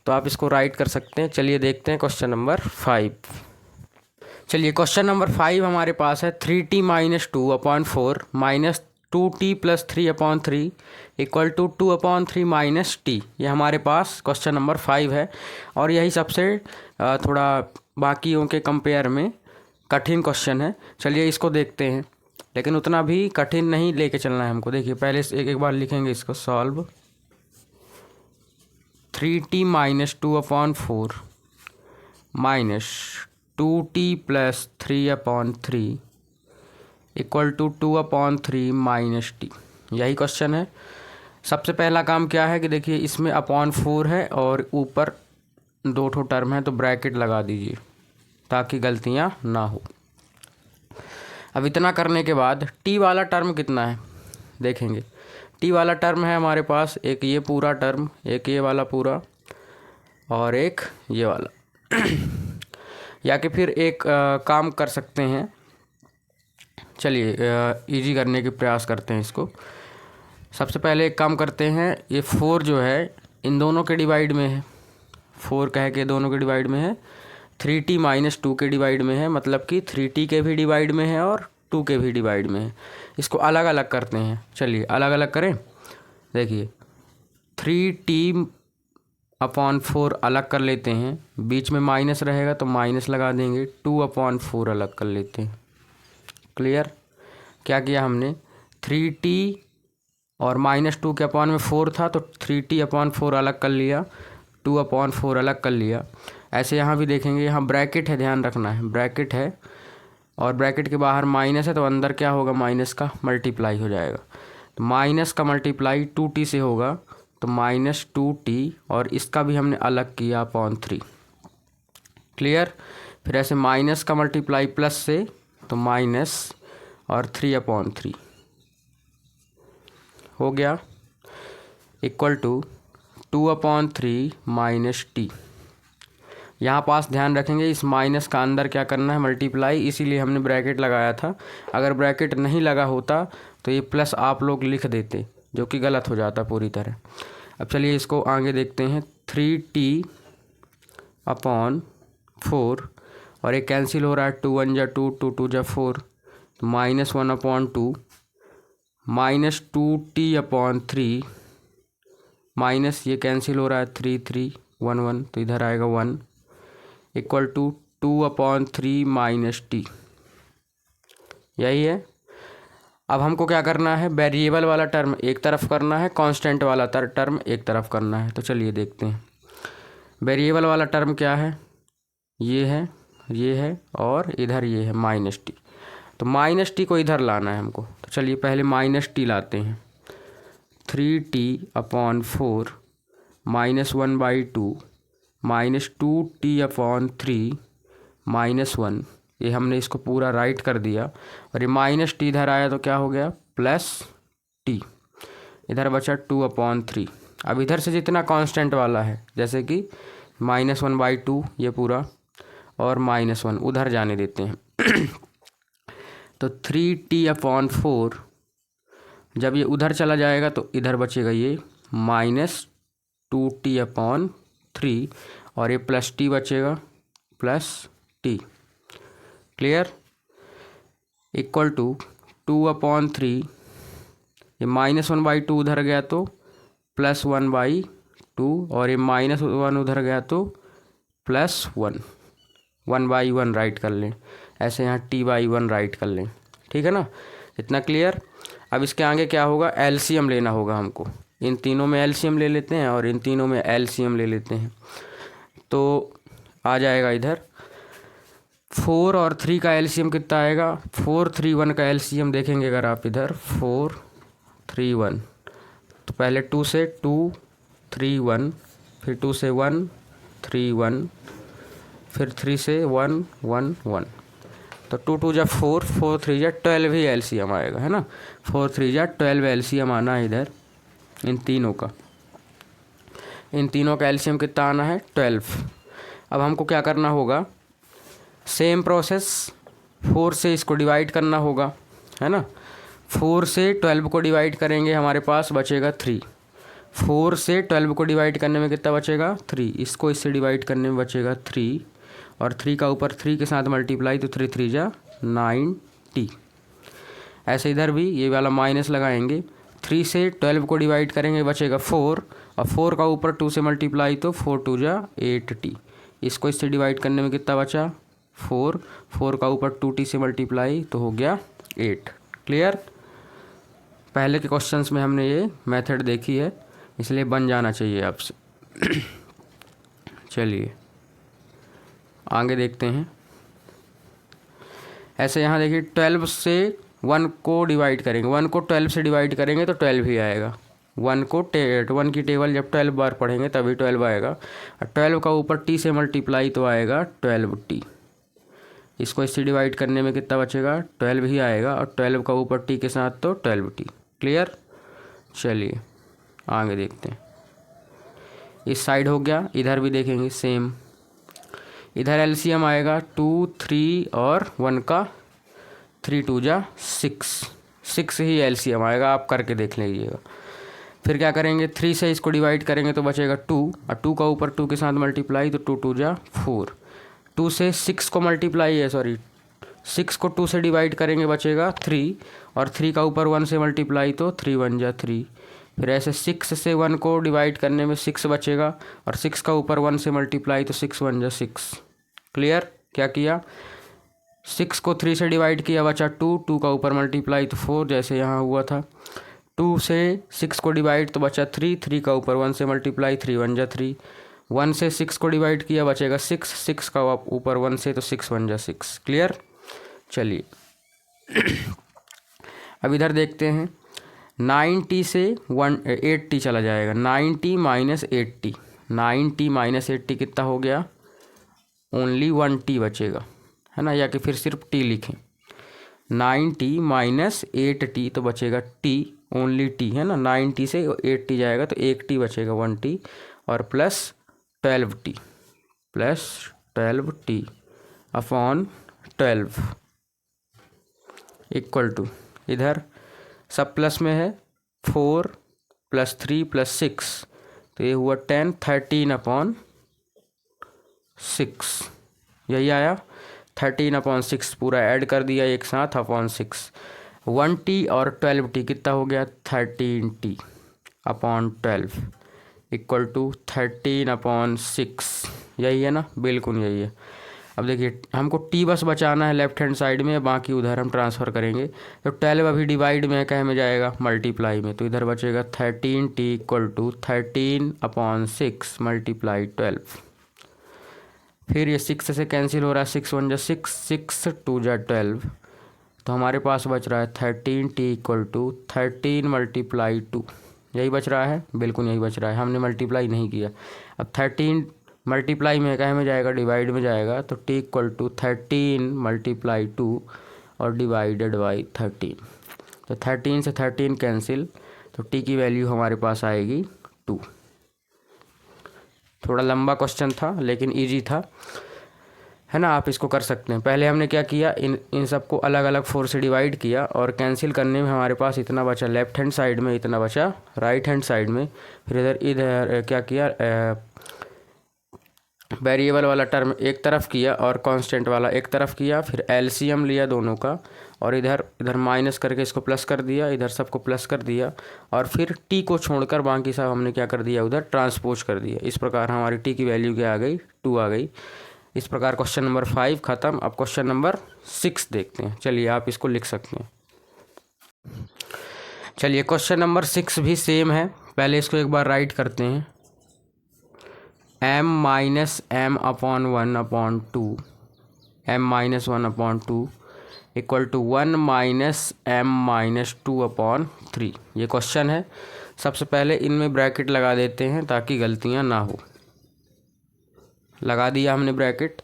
तो आप इसको राइट कर सकते हैं। चलिए देखते हैं क्वेश्चन नंबर 5। चलिए क्वेश्चन नंबर 5 हमारे पास है 3t - 2/4 - 2t + 3/3 equal to 2/3 - t। ये हमारे पास क्वेश्चन नंबर 5 है और यही सबसे थोड़ा बाकियों के कंपेयर में कठिन क्वेश्चन है। चलिए इसको देखते हैं, लेकिन उतना भी कठिन नहीं लेके चलना है हमको। देखिए पहले एक बार लिखेंगे इसको solve. 3t - 2/4 - 2t + 3/3 equal to 2/3 - t। यही क्वेश्चन है। सबसे पहला काम क्या है कि देखिए इसमें /4 है और ऊपर 2 ठो टर्म है, तो ब्रैकेट लगा दीजिए ताकि गलतियां ना हो। अब इतना करने के बाद t वाला टर्म कितना है देखेंगे। t वाला टर्म है हमारे पास एक ये पूरा टर्म, एक ये वाला पूरा और एक ये वाला। या कि फिर एक काम कर सकते हैं। चलिए इजी करने के प्रयास करते हैं इसको। सबसे पहले एक काम करते हैं, ये 4 जो है इन दोनों के डिवाइड में है, 4 कह के दोनों के डिवाइड में है। 3t - 2 के डिवाइड में है, मतलब कि 3t के भी डिवाइड में है और 2 के भी डिवाइड में है। इसको अलग अलग करते हैं। चलिए अलग अलग करें। देखिए 3t/4 अलग कर लेते हैं, बीच में माइनस रहेगा तो माइनस लगा देंगे। 2/4 अलग कर लेते हैं। क्लियर? क्या किया हमने? 3t और -2 के अपॉन में 4 था तो 3t/4 अलग कर लिया, 2/4 अलग कर लिया। ऐसे यहाँ भी देखेंगे, यहाँ ब्रैकेट है, ध्यान रखना है ब्रैकेट है और ब्रैकेट के बाहर माइनस है, तो अंदर क्या होगा? माइनस का मल्टीप्लाई हो जाएगा। तो माइनस का मल्टीप्लाई 2t से होगा, तो -2t और इसका भी हमने अलग किया /3। क्लियर? फिर ऐसे माइनस का मल्टीप्लाई प्लस से, तो माइनस और 3/3 हो गया इक्वल टू 2/3 - t। यहाँ पास ध्यान रखेंगे इस माइनस का अंदर क्या करना है? मल्टीप्लाई, इसीलिए हमने ब्रैकेट लगाया था। अगर ब्रैकेट नहीं लगा होता तो ये प्लस आप लोग लिख देते, जो कि गलत हो जाता पूरी तरह। अब चलिए इसको आगे देखते हैं। 3t/4 और ये कैंसिल हो रहा है, 2 × 1 = 2, 2 × 2 = 4, तो -1/2 -2t/3 माइनस ये कैंसिल हो रहा है, 3 3 1 1, तो इधर आएगा 1 इक्वल टू 2/3 - t। यही है। अब हमको क्या करना है? वेरिएबल वाला टर्म एक तरफ करना है, कांस्टेंट वाला टर्म एक तरफ करना है। तो चलिए देखते हैं। वेरिएबल वाला टर्म क्या है? ये है और इधर ये है -t। तो -t को इधर लाना है हमको। तो चलिए पहले -t लाते हैं। 3t/4 -1/2 -2t/3 -1, ये हमने इसको पूरा राइट कर दिया और ये -t इधर आया तो क्या हो गया? +t। इधर बचा 2/3। अब इधर से जितना कांस्टेंट वाला है, जैसे कि -1/2 ये पूरा और -1 उधर जाने देते हैं। तो 3t/4 जब ये उधर चला जाएगा तो इधर बचेगा ये -2t/3 और ये +t बचेगा, +t। क्लियर? इक्वल टू 2/3, ये -1/2 उधर गया तो +1/2 और ये -1 उधर गया तो +1। 1/1 राइट कर लें, ऐसे यहाँ t/1 राइट कर लें। ठीक है ना, इतना क्लियर। अब इसके आगे क्या होगा, एलसीएम लेना होगा हमको। इन तीनों में एलसीएम ले लेते हैं और इन तीनों में एलसीएम ले लेते हैं। तो आ जाएगा इधर 4 और 3 का एलसीएम कितना आएगा, 4 3 1 का एलसीएम देखेंगे अगर आप इधर 4 3 1, तो पहले 2 से 2 3 1, फिर 2 से 1 3 1, फिर 3 से 1 1 1, तो 2 2 जा 4, 4 3 जा 12 ही एलसीएम आएगा, है ना। 4 3 जा 12 एलसीएम आना है इधर इन तीनों का। इन तीनों का एलसीएम कितना आना है, 12। अब हमको क्या करना होगा, सेम प्रोसेस 4 से इसको डिवाइड करना होगा, है ना। 4 से 12 को डिवाइड करेंगे, हमारे पास बचेगा 3। 4 से 12 को डिवाइड करने में कितना बचेगा, 3। इसको इससे डिवाइड करने में बचेगा 3, और 3 का ऊपर 3 के साथ मल्टीप्लाई, तो 3 3 जा 90। ऐसे इधर भी ये वाला माइनस लगाएंगे, 3 से 12 को डिवाइड करेंगे बचेगा 4, और 4 का ऊपर 2 से मल्टीप्लाई, तो 4 2 जा 8t। इसको इससे डिवाइड करने में कितना बचा, 4, 4 का ऊपर 2t से मल्टीप्लाई, तो हो गया 8। क्लियर। पहले के क्वेश्चंस में हमने ये मेथड देखी है, इसलिए बन जाना चाहिए आपसे। चलिए आगे देखते हैं। ऐसे यहाँ देखिए 12 से 1 को डिवाइड करेंगे, 1 को 12 से डिवाइड करेंगे तो 12 ही आएगा। 1 की टेबल जब 12 बार पढ़ेंगे तभी 12 आएगा, और 12 का ऊपर t से मल्टीप्लाई तो आएगा 12t। इसको इससे डिवाइड करने में कितना बचेगा, 12 ही आएगा, और 12 का ऊपर t के साथ तो 12t। क्लियर। चलिए आगे देखते हैं। इस साइड हो गया, इधर भी देखेंगे सेम। इधर एलसीएम आएगा 2 3 और 1 का, 3 2 जा 6 ही एलसीएम आएगा, आप करके देख लीजिएगा। फिर क्या करेंगे, 3 से इसको डिवाइड करेंगे तो बचेगा 2, और 2 का ऊपर 2 के साथ मल्टीप्लाई, तो 2 2 जा 4। 2 से 6 को मल्टीप्लाई है, 6 को 2 से डिवाइड करेंगे बचेगा 3, और 3 का ऊपर 1 से मल्टीप्लाई, तो 3 1 जा 3। फिर ऐसे 6 से 1 को डिवाइड करने में 6 बचेगा, और 6 का ऊपर 1 से मल्टीप्लाई, तो 6 1 जा 6। क्लियर। क्या किया, 6 को 3 से डिवाइड किया, बचा 2, 2 का ऊपर मल्टीप्लाई तो 4, जैसे यहाँ हुआ था। 2 से 6 को डिवाइड तो बचा 3, 3 का ऊपर 1 से मल्टीप्लाई, 3 1 जा 3। 1 से 6 को डिवाइड किया, बचेगा 6, 6 का ऊपर 1 से, तो 6 1 जा 6। क्लियर। चलिए अब इधर देखते हैं, 9t से 8t चला जाएगा, 9t minus 8t। 9t minus 8t कितना हो गया, ओनली 1t बचेगा, है ना, या कि फिर सिर्फ t लिखें। 9t माइनस 8t तो बचेगा t, ओनली t, है ना। 9t से 8t जाएगा तो 1t बचेगा, 1t, और plus 12t upon 12 equal to, इधर सब प्लस में है, 4 + 3 + 6, तो ये हुआ 10, 13 अपॉन 6, यही आया। 13 अपॉन 6 पूरा ऐड कर दिया एक साथ, अपॉन 6। 1t और 12t कितना हो गया, 13t upon 12 equal to 13 upon 6, यही है ना, बिल्कुल यही है। अब देखिए हमको t बस बचाना है लेफ्ट हैंड साइड में, बाकी उधर हम ट्रांसफ़र करेंगे। तो 12 अभी डिवाइड में है, कह में जाएगा मल्टीप्लाई में, तो इधर बचेगा 13t equal to 13 upon 6 multiply 12। फिर ये 6 से कैंसिल हो रहा है, 6 1 जा 6, 6 2 जा 12, तो हमारे पास बच रहा है 13t इक्वल टू 13 मल्टीप्लाई 2, यही बच रहा है, बिल्कुल यही बच रहा है, हमने मल्टीप्लाई नहीं किया। अब 13 मल्टीप्लाई में कहे में जाएगा, डिवाइड में जाएगा, तो t इक्वल टू 13 मल्टीप्लाई 2 और डिवाइडेड बाई 13, तो 13 से 13 कैंसिल, तो t की वैल्यू हमारे पास आएगी 2। थोड़ा लंबा क्वेश्चन था लेकिन इजी था, है ना, आप इसको कर सकते हैं। पहले हमने क्या किया, इन सबको अलग अलग 4 से डिवाइड किया, और कैंसिल करने में हमारे पास इतना बचा लेफ्ट हैंड साइड में, इतना बचा राइट हैंड साइड में। फिर इधर क्या किया, वेरिएबल वाला टर्म एक तरफ किया और कांस्टेंट वाला एक तरफ किया, फिर एलसीएम लिया दोनों का, और इधर माइनस करके इसको प्लस कर दिया, इधर सबको प्लस कर दिया, और फिर टी को छोड़कर बाकी सब हमने क्या कर दिया, उधर ट्रांसपोज कर दिया। इस प्रकार हमारी टी की वैल्यू क्या आ गई, 2 आ गई। इस प्रकार क्वेश्चन नंबर 5 खत्म। अब क्वेश्चन नंबर 6 देखते हैं। चलिए आप इसको लिख सकते हैं। चलिए क्वेश्चन नंबर 6 भी सेम है। पहले इसको एक बार राइट करते हैं। m minus m upon 1/2 m-1/2 equal to 1 minus m-2/3। ये क्वेश्चन है। सबसे पहले इनमें ब्रैकेट लगा देते हैं ताकि गलतियां ना हो। लगा दिया हमने ब्रैकेट।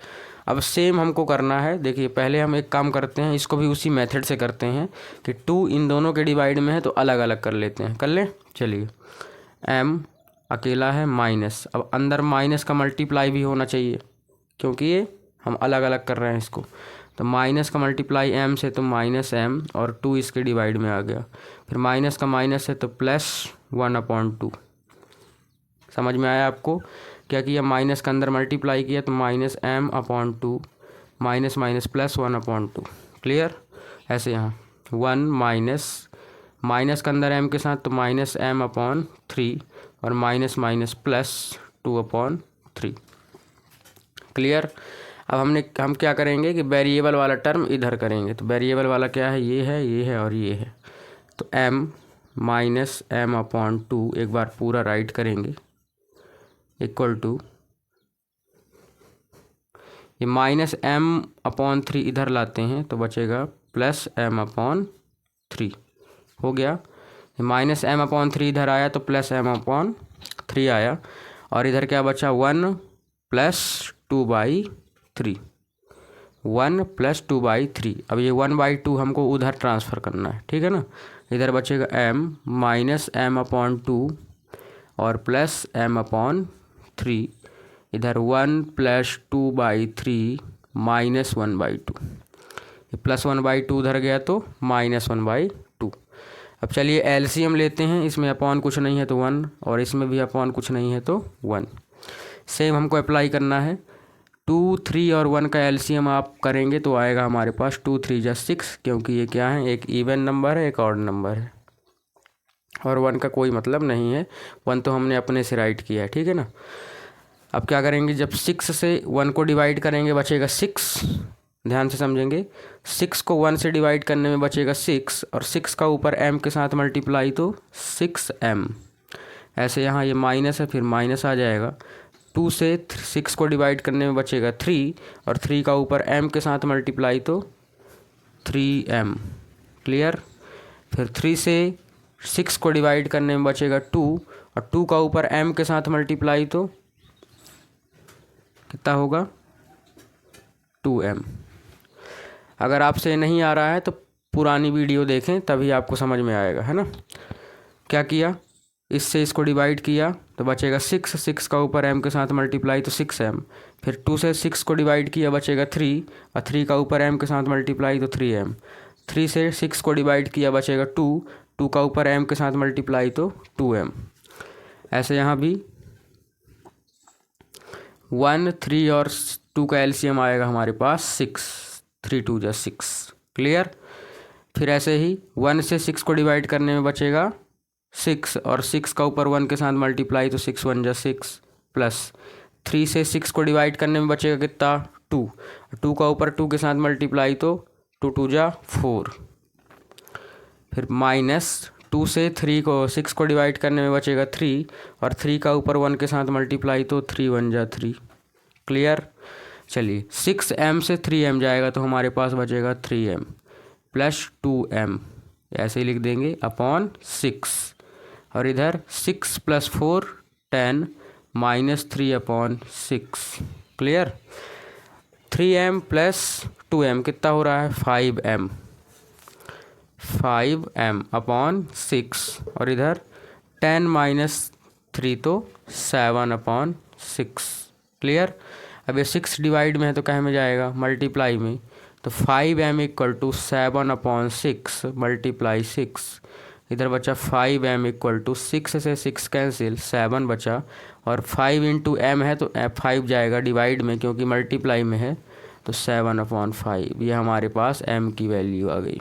अब सेम हमको करना है। देखिए पहले हम एक काम करते हैं, इसको भी उसी मेथड से करते हैं कि 2 इन दोनों के डिवाइड में है तो अलग अलग कर लेते हैं। कर लें। चलिए m अकेला है माइनस, अब अंदर माइनस का मल्टीप्लाई भी होना चाहिए क्योंकि ये हम अलग अलग कर रहे हैं इसको। तो माइनस का मल्टीप्लाई m से तो माइनस m और 2 इसके डिवाइड में आ गया। फिर माइनस का माइनस है तो प्लस 1/2। समझ में आया आपको? क्या किया, माइनस का अंदर मल्टीप्लाई किया तो minus m/2 minus minus plus 1/2। Clear? ऐसे यहाँ 1 माइनस का अंदर m के साथ तो माइनस m/3 और माइनस माइनस प्लस 2/3। क्लियर? अब हम क्या करेंगे कि वेरिएबल वाला टर्म इधर करेंगे। तो वेरिएबल वाला क्या है, ये है और ये है। तो m माइनस m/2 एक बार पूरा राइट करेंगे इक्वल टू ये माइनस m/3 इधर लाते हैं तो बचेगा प्लस m/3। हो गया। ये माइनस m/3 इधर आया तो प्लस m/3 आया और इधर क्या बचा 1 + 2/3। 1 + 2/3। अब ये 1/2 हमको उधर ट्रांसफ़र करना है, ठीक है ना। इधर बचेगा m माइनस m/2 और प्लस m/3। इधर 1 + 2/3 माइनस 1/2। ये प्लस 1/2 उधर गया तो माइनस 1/2। अब चलिए एलसीएम लेते हैं। इसमें अपॉन कुछ नहीं है तो 1 और इसमें भी अपॉन कुछ नहीं है तो 1। सेम हमको अप्लाई करना है। 2, 3 और 1 का एलसीएम आप करेंगे तो आएगा हमारे पास 2, 3 + 6 क्योंकि ये क्या है, एक इवन नंबर है एक ऑड नंबर है और 1 का कोई मतलब नहीं है। 1 तो हमने अपने से राइट किया है, ठीक है ना। अब क्या करेंगे, जब 6 से 1 को डिवाइड करेंगे बचेगा 6। ध्यान से समझेंगे। 6 को 1 से डिवाइड करने में बचेगा 6 और 6 का ऊपर m के साथ मल्टीप्लाई तो 6m। ऐसे यहाँ ये माइनस है फिर माइनस आ जाएगा। 2 से 6 को डिवाइड करने में बचेगा 3 और 3 का ऊपर m के साथ मल्टीप्लाई तो 3m। क्लियर? फिर 3 से 6 को डिवाइड करने में बचेगा 2 और 2 का ऊपर m के साथ मल्टीप्लाई तो कितना होगा 2m। अगर आपसे नहीं आ रहा है तो पुरानी वीडियो देखें तभी आपको समझ में आएगा, है ना। क्या किया, इससे इसको डिवाइड किया तो बचेगा 6 का ऊपर m के साथ मल्टीप्लाई तो 6m। फिर 2 से 6 को डिवाइड किया बचेगा 3 और 3 का ऊपर m के साथ मल्टीप्लाई तो 3m। 3 से 6 को डिवाइड किया बचेगा 2 का ऊपर m के साथ मल्टीप्लाई तो 2m। ऐसे यहाँ भी 1, 3 और 2 का एलसीएम आएगा हमारे पास 6। 3, 2 = 6। क्लियर? फिर ऐसे ही 1 से 6 को डिवाइड करने में बचेगा 6 और 6 का ऊपर 1 के साथ मल्टीप्लाई तो 6, 1 = 6 प्लस 3 से 6 को डिवाइड करने में बचेगा कितना 2। 2 का ऊपर 2 के साथ मल्टीप्लाई तो 2, 2 = 4। फिर माइनस 2 से 6 को डिवाइड करने में बचेगा 3 और 3 का ऊपर 1 के साथ मल्टीप्लाई तो 3, 1 = 3। क्लियर? चलिए 6m से 3m जाएगा तो हमारे पास बचेगा 3m + 2m। ऐसे ही लिख देंगे अपॉन 6 और इधर 6 + 4 10 -3/6। क्लियर? 3m + 2m कितना हो रहा है 5m। 5m अपॉन 6 और इधर 10 - 3 तो 7/6। क्लियर? अब ये 6 डिवाइड में है तो कहाँ में जाएगा, मल्टीप्लाई में। तो 5m = 7/6 × 6। इधर बचा 5m = 6 से 6 कैंसिल 7 बचा और 5 × m है तो 5 जाएगा डिवाइड में क्योंकि मल्टीप्लाई में है तो 7/5। ये हमारे पास m की वैल्यू आ गई।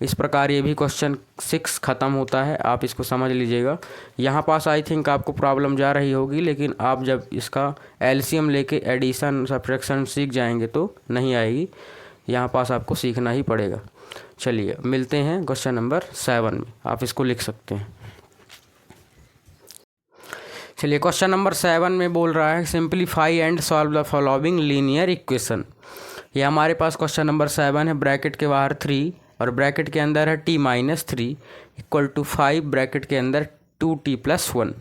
इस प्रकार ये भी क्वेश्चन 6 ख़त्म होता है। आप इसको समझ लीजिएगा। यहाँ पास आई थिंक आपको प्रॉब्लम जा रही होगी, लेकिन आप जब इसका एलसीएम लेके एडिशन सब्ट्रैक्शन सीख जाएंगे तो नहीं आएगी। यहाँ पास आपको सीखना ही पड़ेगा। चलिए मिलते हैं क्वेश्चन नंबर 7 में, आप इसको लिख सकते हैं। चलिए क्वेश्चन नंबर 7 में बोल रहा है simplify and solve the following linear equation. ये हमारे पास क्वेश्चन नंबर 7 है। ब्रैकेट के बाहर 3 और ब्रैकेट के अंदर है t-3 इक्वल टू 5, ब्रैकेट के अंदर 2t+1।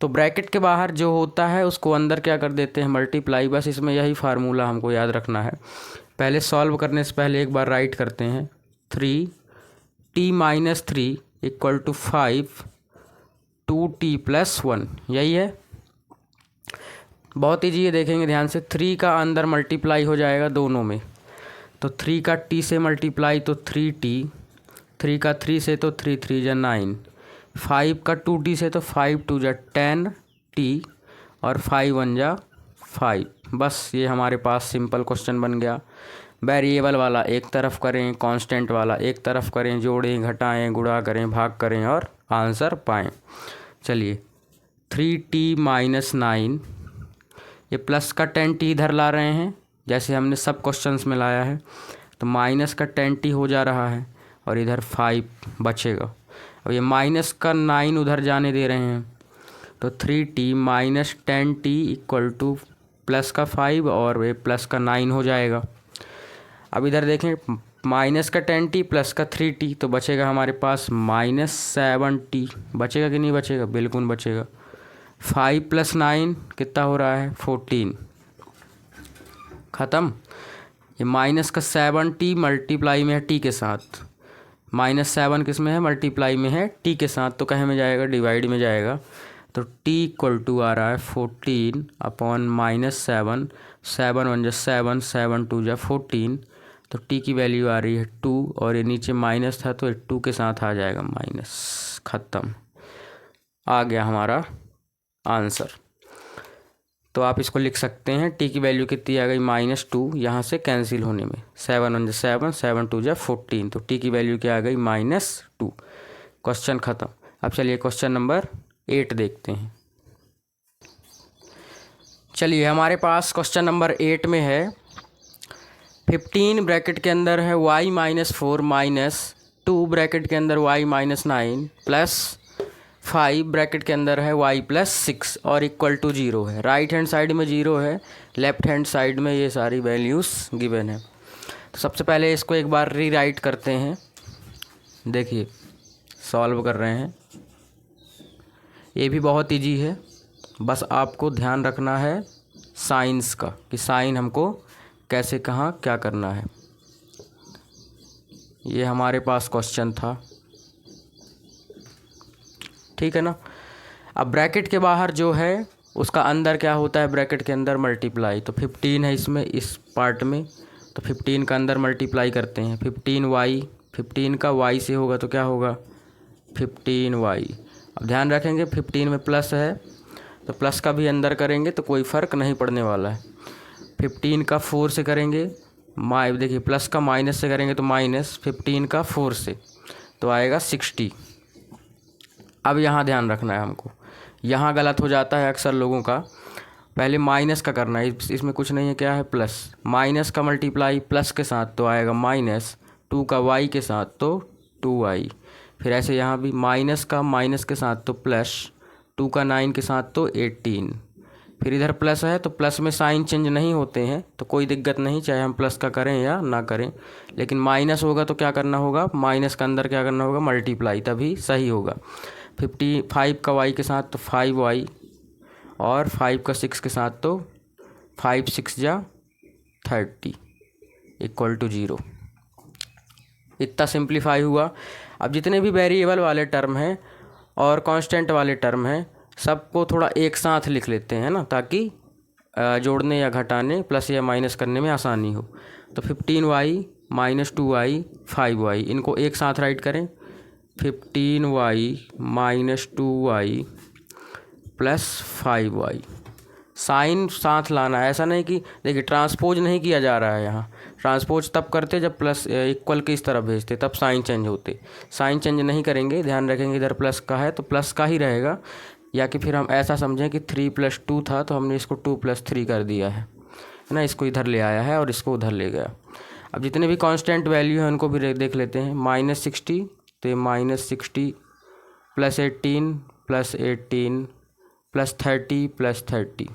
तो ब्रैकेट के बाहर जो होता है उसको अंदर क्या कर देते हैं, मल्टीप्लाई। बस इसमें यही फार्मूला हमको याद रखना है। पहले सॉल्व करने से पहले एक बार राइट करते हैं। 3t-3 इक्वल टू 5 2t+1, यही है। बहुत ईजी है, देखेंगे ध्यान से। 3 का अंदर मल्टीप्लाई हो जाएगा दोनों में, तो 3 का t से मल्टीप्लाई तो 3t, 3 का 3 से तो 3 3 जा 9, 5 का 2t से तो 5 2 जा 10t और 5 1 जा 5। बस ये हमारे पास सिंपल क्वेश्चन बन गया। वेरिएबल वाला एक तरफ करें, कांस्टेंट वाला एक तरफ करें, जोड़ें घटाएं गुणा करें भाग करें और आंसर पाएं। चलिए 3t-9, ये प्लस का 10t इधर ला रहे हैं जैसे हमने सब क्वेश्चंस में लाया है, तो माइनस का 10t हो जा रहा है और इधर 5 बचेगा। अब ये माइनस का 9 उधर जाने दे रहे हैं, तो 3t-10t इक्वल टू प्लस का 5 और ये प्लस का 9 हो जाएगा। अब इधर देखें, माइनस का 10t प्लस का 3t, तो बचेगा हमारे पास -7t। बचेगा कि नहीं बचेगा, बिल्कुल बचेगा। 5 + 9 कितना हो रहा है, 14। ख़त्म। ये माइनस का 7t मल्टीप्लाई में है t के साथ, -7 किस में है, मल्टीप्लाई में है t के साथ, तो कहे में जाएगा, डिवाइड में जाएगा। तो t इक्वल टू आ रहा है 14 अपॉन -7, 7 1 जा 7, 7 2 जा 14, तो t की वैल्यू आ रही है 2 और ये नीचे माइनस था तो ये 2 के साथ आ जाएगा माइनस। ख़त्म, आ गया हमारा आंसर। तो आप इसको लिख सकते हैं, t की वैल्यू कितनी आ गई, -2, यहाँ से कैंसिल होने में 7 1 जा 7, 7 2 जा 14, तो t की वैल्यू क्या आ गई, -2। क्वेश्चन ख़त्म। अब चलिए क्वेश्चन नंबर 8 देखते हैं। चलिए हमारे पास क्वेश्चन नंबर 8 में है 15 ब्रैकेट के अंदर है y-4 -2 ब्रैकेट के अंदर y-9 प्लस 5 ब्रैकेट के अंदर है y+6 और इक्वल टू 0 है। राइट हैंड साइड में 0 है, लेफ्ट हैंड साइड में ये सारी वैल्यूज़ गिवन है। तो सबसे पहले इसको एक बार रीराइट करते हैं। देखिए सॉल्व कर रहे हैं, ये भी बहुत इजी है। बस आपको ध्यान रखना है साइंस का, कि साइन हमको कैसे कहाँ क्या करना है। ये हमारे पास क्वेश्चन था, ठीक है ना। अब ब्रैकेट के बाहर जो है उसका अंदर क्या होता है, ब्रैकेट के अंदर मल्टीप्लाई। तो 15 है इसमें, इस पार्ट में, तो 15 का अंदर मल्टीप्लाई करते हैं। 15 का y से होगा तो क्या होगा, 15y। अब ध्यान रखेंगे 15 में प्लस है तो प्लस का भी अंदर करेंगे तो कोई फ़र्क नहीं पड़ने वाला है। 15 का 4 से करेंगे, देखिए प्लस का माइनस से करेंगे तो माइनस, 15 का 4 से तो आएगा 60। अब यहाँ ध्यान रखना है हमको, यहाँ गलत हो जाता है अक्सर लोगों का। पहले माइनस का करना है, इसमें कुछ नहीं है, क्या है, प्लस। माइनस का मल्टीप्लाई प्लस के साथ तो आएगा -2 का y के साथ तो 2y। फिर ऐसे यहाँ भी माइनस का माइनस के साथ तो प्लस, 2 का 9 के साथ तो 18। फिर इधर प्लस है तो प्लस में साइन चेंज नहीं होते हैं तो कोई दिक्कत नहीं, चाहे हम प्लस का करें या ना करें। लेकिन माइनस होगा तो क्या करना होगा, माइनस का अंदर क्या करना होगा, मल्टीप्लाई, तभी सही होगा। 55 का y के साथ तो 5y और 5 का 6 के साथ तो 5 6 जा 30 इक्वल टू 0। इतना सिंप्लीफाई हुआ। अब जितने भी वेरिएबल वाले टर्म हैं और कांस्टेंट वाले टर्म हैं सबको थोड़ा एक साथ लिख लेते हैं ना, ताकि जोड़ने या घटाने प्लस या माइनस करने में आसानी हो। तो 15y -2y 5y, इनको एक साथ राइट करें। 15y -2y plus 5y। Sign साथ लाना है, ऐसा नहीं कि देखिए ट्रांसपोज नहीं किया जा रहा है यहाँ, ट्रांसपोज तब करते जब प्लस इक्वल के इस तरफ भेजते, तब साइन चेंज होते। साइन चेंज नहीं करेंगे, ध्यान रखेंगे इधर प्लस का है तो प्लस का ही रहेगा, या कि फिर हम ऐसा समझें कि 3 + 2 था तो हमने इसको 2 + 3 कर दिया है ना, इसको इधर ले आया है और इसको उधर ले गया। अब जितने भी कांस्टेंट वैल्यू हैं उनको भी देख लेते हैं। -60 तो ये -60 +18 +18 +30 +30,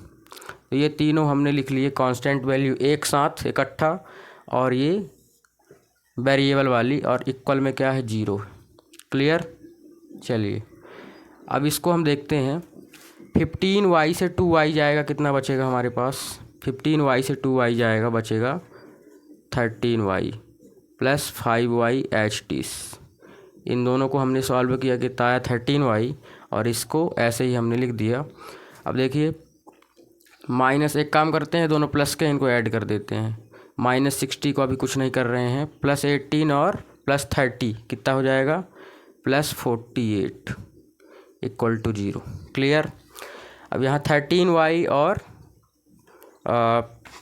तो ये तीनों हमने लिख लिए कांस्टेंट वैल्यू एक साथ इकट्ठा, और ये वेरिएबल वाली, और इक्वल में क्या है 0। क्लियर। चलिए अब इसको हम देखते हैं। 15y से 2y जाएगा, कितना बचेगा हमारे पास? 15y से 2y जाएगा, बचेगा 13y + 5y HTs। इन दोनों को हमने सॉल्व किया, कितना आया 13y, और इसको ऐसे ही हमने लिख दिया। अब देखिए माइनस, एक काम करते हैं, दोनों प्लस के इनको ऐड कर देते हैं। -60 को अभी कुछ नहीं कर रहे हैं, +18 और +30 कितना हो जाएगा? +48 = 0। क्लियर। अब यहाँ 13y और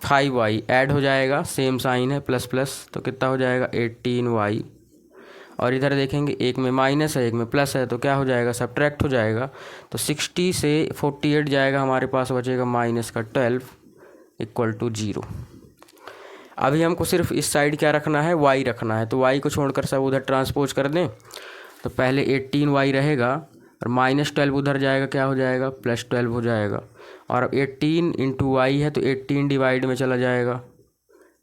5y ऐड हो जाएगा, सेम साइन है ++, तो कितना हो जाएगा 18y, और इधर देखेंगे एक में माइनस है एक में प्लस है, तो क्या हो जाएगा? सब्ट्रैक्ट हो जाएगा। तो 60 से 48 जाएगा, हमारे पास बचेगा -12 = 0। अभी हमको सिर्फ इस साइड क्या रखना है? y रखना है, तो y को छोड़कर सब उधर ट्रांसपोज कर दें। तो पहले 18y रहेगा और -12 उधर जाएगा, क्या हो जाएगा? +12 हो जाएगा। और अब 18 × y है तो 18 डिवाइड में चला जाएगा,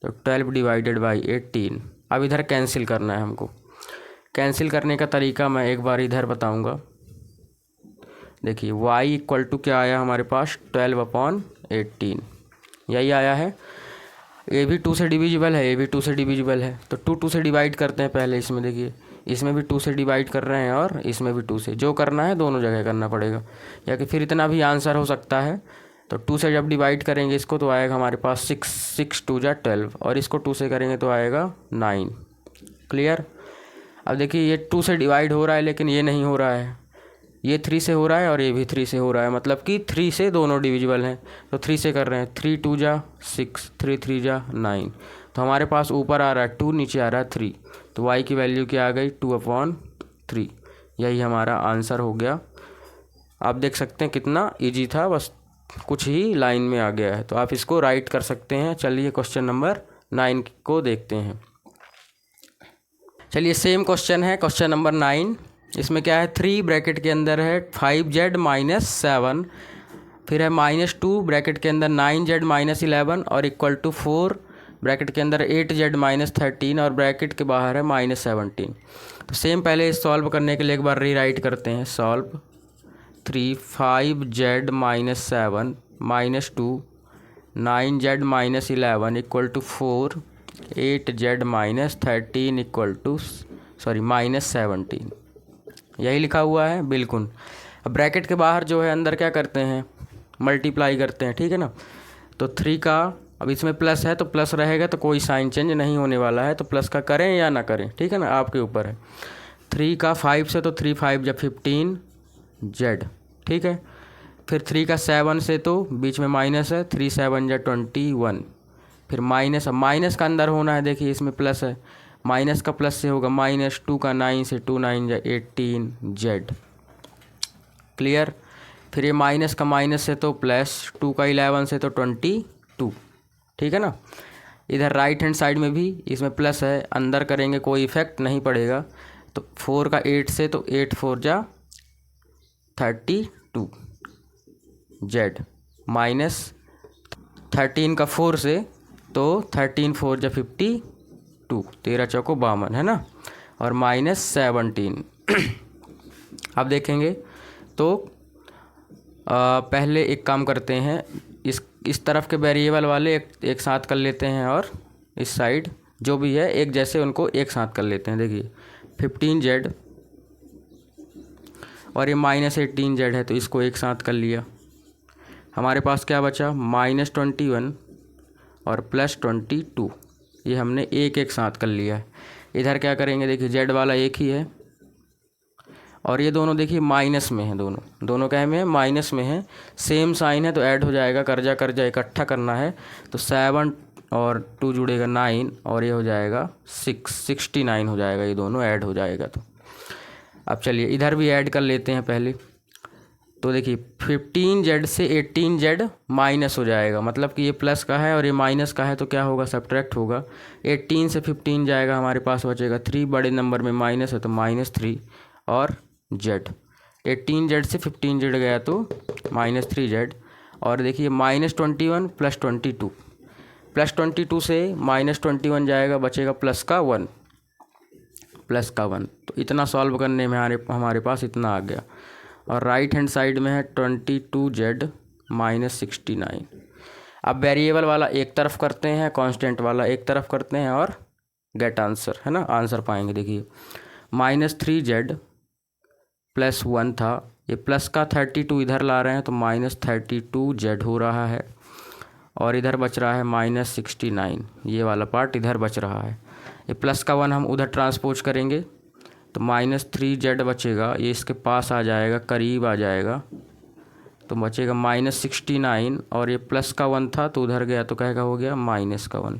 तो 12 / 18। अब इधर कैंसिल करना है हमको। कैंसिल करने का तरीका मैं एक बार इधर बताऊंगा। देखिए y = क्या आया हमारे पास? 12/18, यही आया है। ये भी 2 से डिविजिबल है, ये भी 2 से डिविजिबल है, तो 2 से डिवाइड करते हैं पहले। इसमें देखिए, इसमें भी 2 से डिवाइड कर रहे हैं और इसमें भी 2 से। जो करना है दोनों जगह करना पड़ेगा, या कि फिर इतना भी आंसर हो सकता है। तो 2 से जब डिवाइड करेंगे इसको तो आएगा हमारे पास 6, 6 × 2 = 12, और इसको 2 से करेंगे तो आएगा 9। क्लियर। अब देखिए ये 2 से डिवाइड हो रहा है, लेकिन ये नहीं हो रहा है, ये 3 से हो रहा है और ये भी 3 से हो रहा है, मतलब कि 3 से दोनों डिविजिबल हैं। तो 3 से कर रहे हैं, 3 × 2 = 6, 3 × 3 = 9। तो हमारे पास ऊपर आ रहा है 2, नीचे आ रहा है 3, तो y की वैल्यू क्या आ गई? 2/3। यही हमारा आंसर हो गया। आप देख सकते हैं कितना इजी था, बस कुछ ही लाइन में आ गया है, तो आप इसको राइट कर सकते हैं। चलिए क्वेश्चन नंबर 9 को देखते हैं। चलिए सेम क्वेश्चन है, क्वेश्चन नंबर 9। इसमें क्या है? 3 ब्रैकेट के अंदर है 5z - 7, फिर है -2 ब्रैकेट के अंदर 9z - 11 और = 4 ब्रैकेट के अंदर 8z - 13 और ब्रैकेट के बाहर है -17। तो सेम पहले सॉल्व करने के लिए एक बार रीराइट करते हैं। Solve 3 5z - 7 -2 9z - 11 = 4 8z - 13 -17। यही लिखा हुआ है बिल्कुल। अब ब्रैकेट के बाहर जो है अंदर क्या करते हैं? मल्टीप्लाई करते हैं, ठीक है ना। तो 3 का, अब इसमें प्लस है तो प्लस रहेगा, तो कोई साइन चेंज नहीं होने वाला है, तो प्लस का करें या ना करें, ठीक है ना, आपके ऊपर है। 3 का 5 से, तो 3 5 = 15z, ठीक है। फिर 3 का 7 से, तो बीच में माइनस है, 3 7 = 21। फिर माइनस, अब माइनस का अंदर होना है, देखिए इसमें प्लस है, माइनस का प्लस से होगा -2 का 9 से, 2 9 = 18z। क्लियर। फिर ये माइनस का माइनस से तो प्लस, 2 का 11 से तो 22, ठीक है ना। इधर राइट हैंड साइड में भी इसमें प्लस है, अंदर करेंगे कोई इफेक्ट नहीं पड़ेगा। तो 4 का 8 से, तो 8 4 = 32z, माइनस 13 का 4 से, तो 13 4 = 52, 13 चौको 52, है ना, और -17। अब देखेंगे तो पहले एक काम करते हैं, इस तरफ के वेरिएबल वाले एक साथ कर लेते हैं, और इस साइड जो भी है एक जैसे उनको एक साथ कर लेते हैं। देखिए 15z और ये -18z है, तो इसको एक साथ कर लिया। हमारे पास क्या बचा? -21 और +22, ये हमने एक साथ कर लिया है। इधर क्या करेंगे? देखिए z वाला एक ही है, और ये दोनों देखिए माइनस में है, दोनों क्या में है? माइनस में है। सेम साइन है तो ऐड हो जाएगा, कर्जा इकट्ठा करना है। तो 7 और 2 जुड़ेगा 9 और ये हो जाएगा 69 हो जाएगा, ये दोनों ऐड हो जाएगा। तो अब चलिए इधर भी ऐड कर लेते हैं पहले। तो देखिए 15Z से 18Z माइनस हो जाएगा, मतलब कि ये प्लस का है और ये माइनस का है, तो क्या होगा, सब्ट्रैक्ट होगा। 18 से 15 जाएगा, हमारे पास बचेगा 3, बड़े नंबर में माइनस है तो -3 और Z। 18Z से 15Z गया तो -3Z। और देखिए -21 + 22, +22 से -21 जाएगा, बचेगा +1, तो इतना सॉल्व करने में हमारे पास इतना आ गया। और राइट हैंड साइड में है 22Z -69। अब वेरिएबल वाला एक तरफ करते हैं, कांस्टेंट वाला एक तरफ करते हैं और गेट आंसर, है ना, आंसर पाएंगे। देखिए -3Z +1 था, ये प्लस का 32 इधर ला रहे हैं तो -32Z हो रहा है, और इधर बच रहा है -69, ये वाला पार्ट इधर बच रहा है। ये प्लस का 1 हम उधर ट्रांसपोज करेंगे तो -3Z बचेगा, ये इसके पास आ जाएगा, करीब आ जाएगा, तो बचेगा -69, और ये प्लस का 1 था तो उधर गया तो क्या हो गया, -1।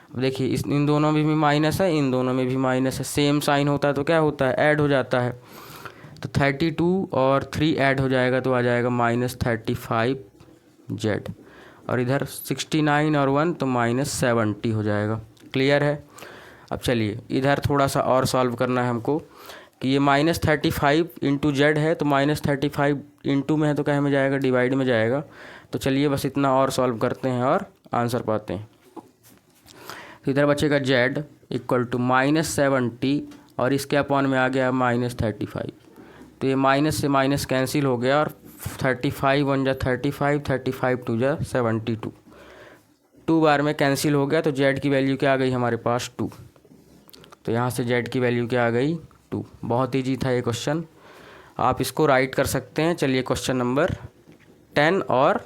अब देखिए इन दोनों में भी माइनस है, इन दोनों में भी माइनस है, सेम साइन होता है तो क्या होता है, ऐड हो जाता है। तो 32 और 3 ऐड हो जाएगा तो आ जाएगा -35Z, और इधर 69 और 1 तो -70 हो जाएगा। क्लियर है। अब चलिए इधर थोड़ा सा और सॉल्व करना है हमको, कि ये -35 × Z है तो -35 इंटू में है तो क्या में जाएगा, डिवाइड में जाएगा। तो चलिए बस इतना और सॉल्व करते हैं और आंसर पाते हैं। तो इधर बचेगा Z = -70 और इसके अपॉन में आ गया -35, तो ये माइनस से माइनस कैंसिल हो गया, और 35 1 जा 35, 35 2 जा 72, 2 बार में कैंसिल हो गया, तो Z की वैल्यू क्या आ गई हमारे पास, 2। तो यहाँ से Z की वैल्यू क्या आ गई, 2। बहुत ईजी था ये क्वेश्चन, आप इसको राइट कर सकते हैं। चलिए क्वेश्चन नंबर 10 और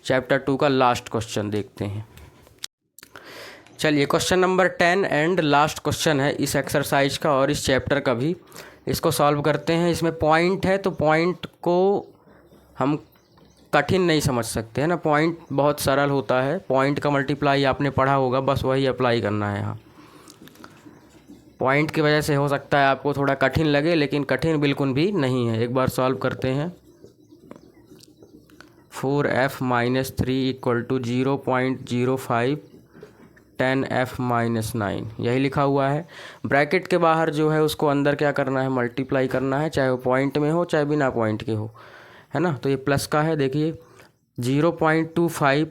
चैप्टर 2 का लास्ट क्वेश्चन देखते हैं। चलिए question number 10 and last question है इस एक्सरसाइज का और इस चैप्टर का भी। इसको सॉल्व करते हैं। इसमें पॉइंट है तो पॉइंट को हम कठिन नहीं समझ सकते हैं ना, पॉइंट बहुत सरल होता है। पॉइंट का मल्टीप्लाई आपने पढ़ा होगा, बस वही अप्लाई करना है यहाँ। पॉइंट की वजह से हो सकता है आपको थोड़ा कठिन लगे, लेकिन कठिन बिल्कुल भी नहीं है। एक बार सॉल्व करते हैं। 4f - 3 = 0.05 10f - 9, यही लिखा हुआ है। ब्रैकेट के बाहर जो है उसको अंदर क्या करना है, मल्टीप्लाई करना है, चाहे वो पॉइंट में हो चाहे बिना पॉइंट के हो, है ना। तो ये प्लस का है, देखिए 0.25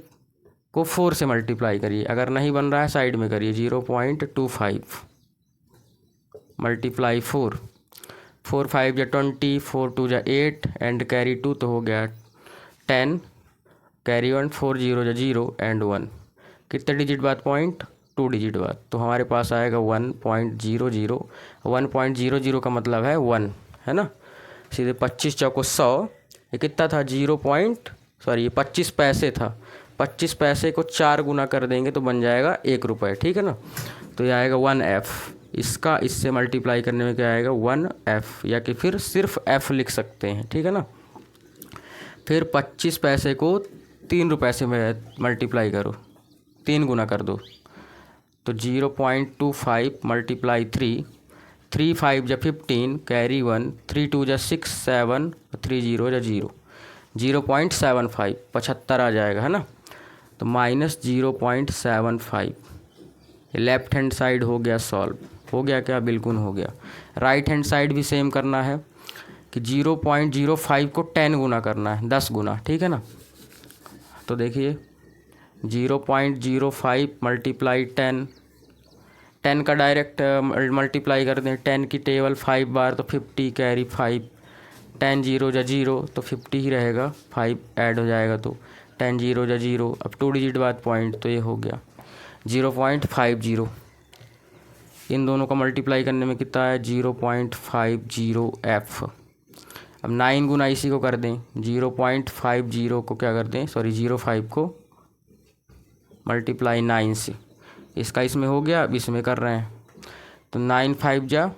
को 4 से मल्टीप्लाई करिए, अगर नहीं बन रहा है साइड में करिए। 0.25 × 4, 4 5 जा 20, 4 2 जा 8 एंड कैरी 2 तो हो गया 10, कैरी 1, 4 0 जा 0 एंड 1। कितने डिजिट बाद पॉइंट, 2 डिजिट बाद, तो हमारे पास आएगा 1.00। 1.00 का मतलब है 1, है ना। सीधे 25 चौको 100, ये कितना था, 25 पैसे था। 25 पैसे को 4 गुना कर देंगे तो बन जाएगा 1 रुपये, ठीक है ना। तो ये आएगा 1f, इसका इससे मल्टीप्लाई करने में क्या आएगा, 1f, या कि फिर सिर्फ f लिख सकते हैं, ठीक है ना। फिर 25 पैसे को 3 रुपये से मल्टीप्लाई करो, 3 गुना कर दो, तो 0.25 × 3, 3 5 जा 15, कैरी 1, 3 2 जा 6 7, 3 0 जा 0, 0.75, 75 आ जाएगा, है ना। तो -0.75, लेफ्ट हैंड साइड हो गया सॉल्व, हो गया क्या, बिल्कुल हो गया। राइट हैंड साइड भी सेम करना है कि 0.05 को 10 गुना करना है, 10 गुना, ठीक है ना। तो देखिए 0.05 × 10, 10 का डायरेक्ट मल्टीप्लाई कर दें, 10 की टेबल 5 बार तो 50, कैरी 5, 10 0 जा 0 तो 50 ही रहेगा, 5 ऐड हो जाएगा तो 10 0 जा 0। अब 2 डिजिट बाद पॉइंट, तो ये हो गया 0.50। इन दोनों का मल्टीप्लाई करने में कितना है, 0.50f। अब 9 गुना इसी को कर दें, 0.50 को क्या कर दें, 05 को मल्टीप्लाई 9 से, इसका इसमें हो गया, अब इसमें कर रहे हैं, तो 9 5 जा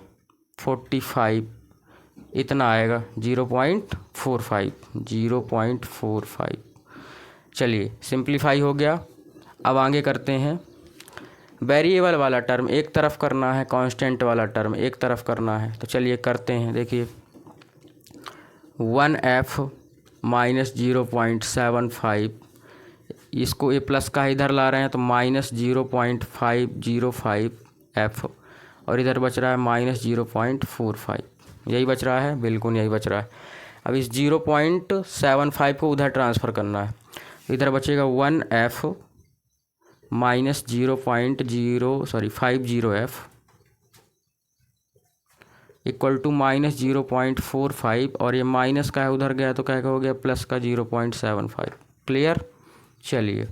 45, इतना आएगा 0.45। चलिए सिंप्लीफाई हो गया। अब आगे करते हैं वेरिएबल वाला टर्म एक तरफ करना है, कांस्टेंट वाला टर्म एक तरफ करना है। तो चलिए करते हैं। देखिए 1f माइनस 0.75, इसको ए प्लस का इधर ला रहे हैं तो माइनस 0.505f, और इधर बच रहा है माइनस 0.45। यही बच रहा है, बिल्कुल यही बच रहा है। अब इस 0.75 को उधर ट्रांसफ़र करना है। इधर बचेगा 1f minus 50f equal to minus 0.45, और ये माइनस का है उधर गया तो क्या हो गया प्लस का 0.75। क्लियर। चलिए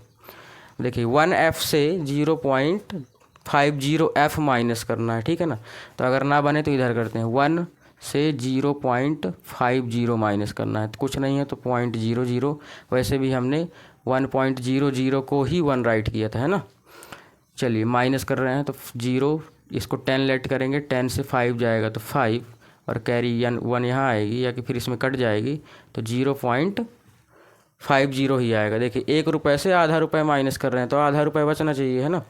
देखिए 1f से 0.50f माइनस करना है, ठीक है ना। तो अगर ना बने तो इधर करते हैं, 1 से 0.50 माइनस करना है, तो कुछ नहीं है तो 0.00। वैसे भी हमने 1.00 को ही 1 राइट किया था, है ना। चलिए माइनस कर रहे हैं तो 0, इसको 10 लेट करेंगे, 10 से 5 जाएगा तो 5, और कैरी 1 यहाँ आएगी, या कि फिर इसमें कट जाएगी तो 0.50 ही आएगा। देखिए 1 रुपये से आधा रुपये माइनस कर रहे हैं तो आधा रुपये बचना चाहिए, है ना।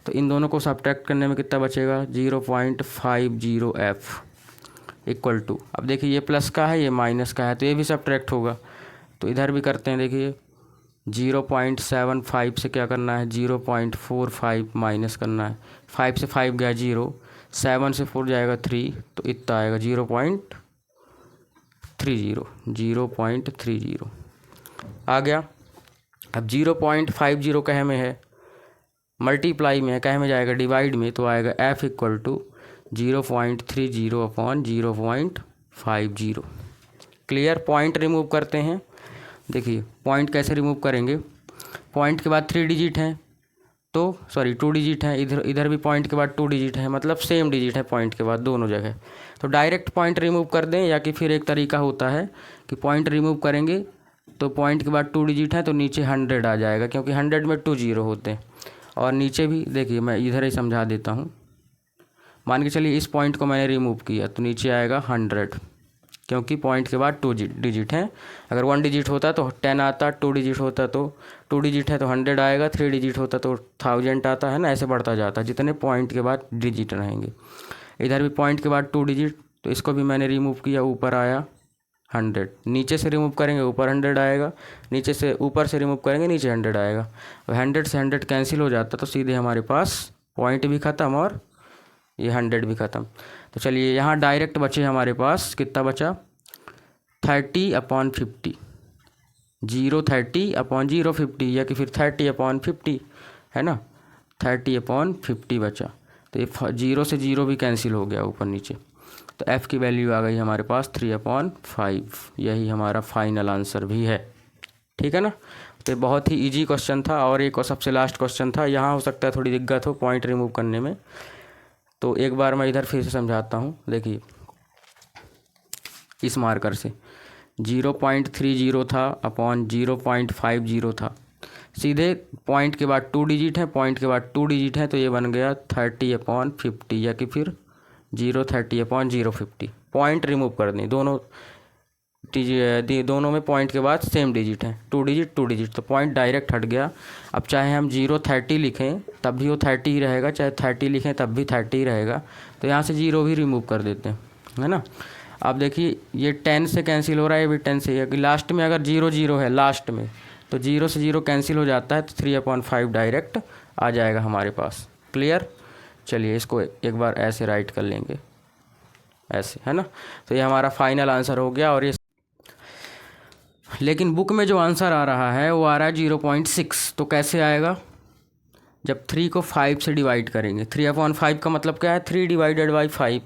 तो इन दोनों को सब्ट्रैक्ट करने में कितना बचेगा, 0.50f इक्वल टू, अब देखिए ये प्लस का है ये माइनस का है तो ये भी सब्ट्रैक्ट होगा। तो इधर भी करते हैं। देखिए 0.75 से क्या करना है, 0.45 माइनस करना है। 5 से 5 गया 0, 7 से 4 जाएगा 3, तो इतना आएगा 0.30 आ गया। अब 0.50 कहे में है, मल्टीप्लाई में है, कहे में जाएगा डिवाइड में, तो आएगा f equal to 0.30 upon 0.50। Clear. Point remove करते हैं। देखिए पॉइंट कैसे रिमूव करेंगे, पॉइंट के बाद 3 डिजिट हैं तो सॉरी 2 डिजिट हैं, इधर भी पॉइंट के बाद 2 डिजिट है, मतलब सेम डिजिट है पॉइंट के बाद दोनों जगह। तो डायरेक्ट पॉइंट रिमूव कर दें, या कि फिर एक तरीका होता है कि पॉइंट रिमूव करेंगे तो पॉइंट के बाद 2 डिजिट है तो नीचे 100 आ जाएगा, क्योंकि 100 में 2 0 होते हैं। और नीचे भी देखिए मैं इधर ही समझा देता हूँ। मान के चलिए इस पॉइंट को मैंने रिमूव किया तो नीचे आएगा 100, क्योंकि पॉइंट के बाद 2 डिजिट हैं। अगर 1 डिजिट होता तो 10 आता, 2 डिजिट होता तो 2 डिजिट है तो 100 आएगा, 3 डिजिट होता तो 1000 आता, है ना। ऐसे बढ़ता जाता है जितने पॉइंट के बाद डिजिट रहेंगे। इधर भी पॉइंट के बाद 2 डिजिट, तो इसको भी मैंने रिमूव किया, ऊपर आया 100। नीचे से रिमूव करेंगे ऊपर 100 आएगा, नीचे से ऊपर से रिमूव करेंगे नीचे 100 आएगा। अब 100 से 100 कैंसिल हो जाता तो सीधे हमारे पास पॉइंट भी ख़त्म और ये 100 भी ख़त्म। तो चलिए यहाँ डायरेक्ट बचे हमारे पास, कितना बचा, 30/50, 0/30/050, या कि फिर 30/50, है ना। 30/50 बचा, तो ये 0 से 0 भी कैंसिल हो गया ऊपर नीचे। तो f की वैल्यू आ गई हमारे पास 3/5। यही हमारा फाइनल आंसर भी है, ठीक है ना। तो बहुत ही इजी क्वेश्चन था, और एक और सबसे लास्ट क्वेश्चन था। यहाँ हो सकता है थोड़ी दिक्कत हो पॉइंट रिमूव करने में, तो एक बार मैं इधर फिर से समझाता हूँ। देखिए इस मार्कर से 0.30 था अपॉन 0.50 था, सीधे पॉइंट के बाद 2 डिजिट है, पॉइंट के बाद 2 डिजिट है, तो ये बन गया 30/50, या कि फिर 0.30/050। पॉइंट रिमूव कर दें, दोनों में पॉइंट के बाद सेम डिजिट है, 2 डिजिट, तो पॉइंट डायरेक्ट हट गया। अब चाहे हम 0.30 लिखें तब भी वो 30 ही रहेगा, चाहे 30 लिखें तब भी 30 ही रहेगा। तो यहाँ से 0 भी रिमूव कर देते हैं, है ना। अब देखिए ये 10 से कैंसिल हो रहा है, ये भी 10 से, कि लास्ट में अगर 0 है लास्ट में, तो 0 से 0 कैंसिल हो जाता है, तो 3/5 डायरेक्ट आ जाएगा हमारे पास। क्लियर। चलिए इसको एक बार ऐसे राइट कर लेंगे, ऐसे, है ना। तो ये हमारा फाइनल आंसर हो गया। और ये लेकिन बुक में जो आंसर आ रहा है वो आ रहा है 0.6। तो कैसे आएगा, जब 3 को 5 से डिवाइड करेंगे, 3/5 का मतलब क्या है, 3 डिवाइडेड बाई 5।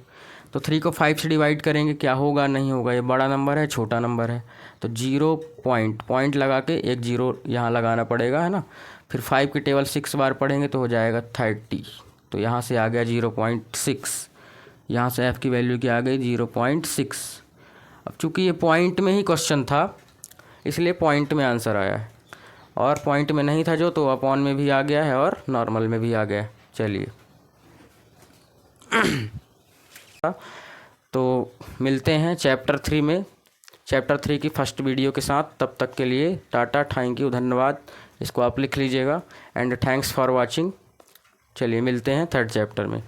तो 3 को 5 से डिवाइड करेंगे, क्या होगा, नहीं होगा, ये बड़ा नंबर है छोटा नंबर है, तो 0 पॉइंट लगा के एक 0 यहाँ लगाना पड़ेगा, है ना। फिर 5 की टेबल 6 बार पढ़ेंगे तो हो जाएगा 30। तो यहाँ से आ गया 0.6, यहाँ से f की वैल्यू क्या आ गई, 0.6। अब चूँकि ये पॉइंट में ही क्वेश्चन था इसलिए पॉइंट में आंसर आया है, और पॉइंट में नहीं था जो, तो अपॉन में भी आ गया है और नॉर्मल में भी आ गया है। चलिए तो मिलते हैं चैप्टर 3 में, चैप्टर 3 की फर्स्ट वीडियो के साथ। तब तक के लिए टाटा, थैंक यू, धन्यवाद। इसको आप लिख लीजिएगा, एंड थैंक्स फॉर वॉचिंग। चलिए मिलते हैं थर्ड चैप्टर में।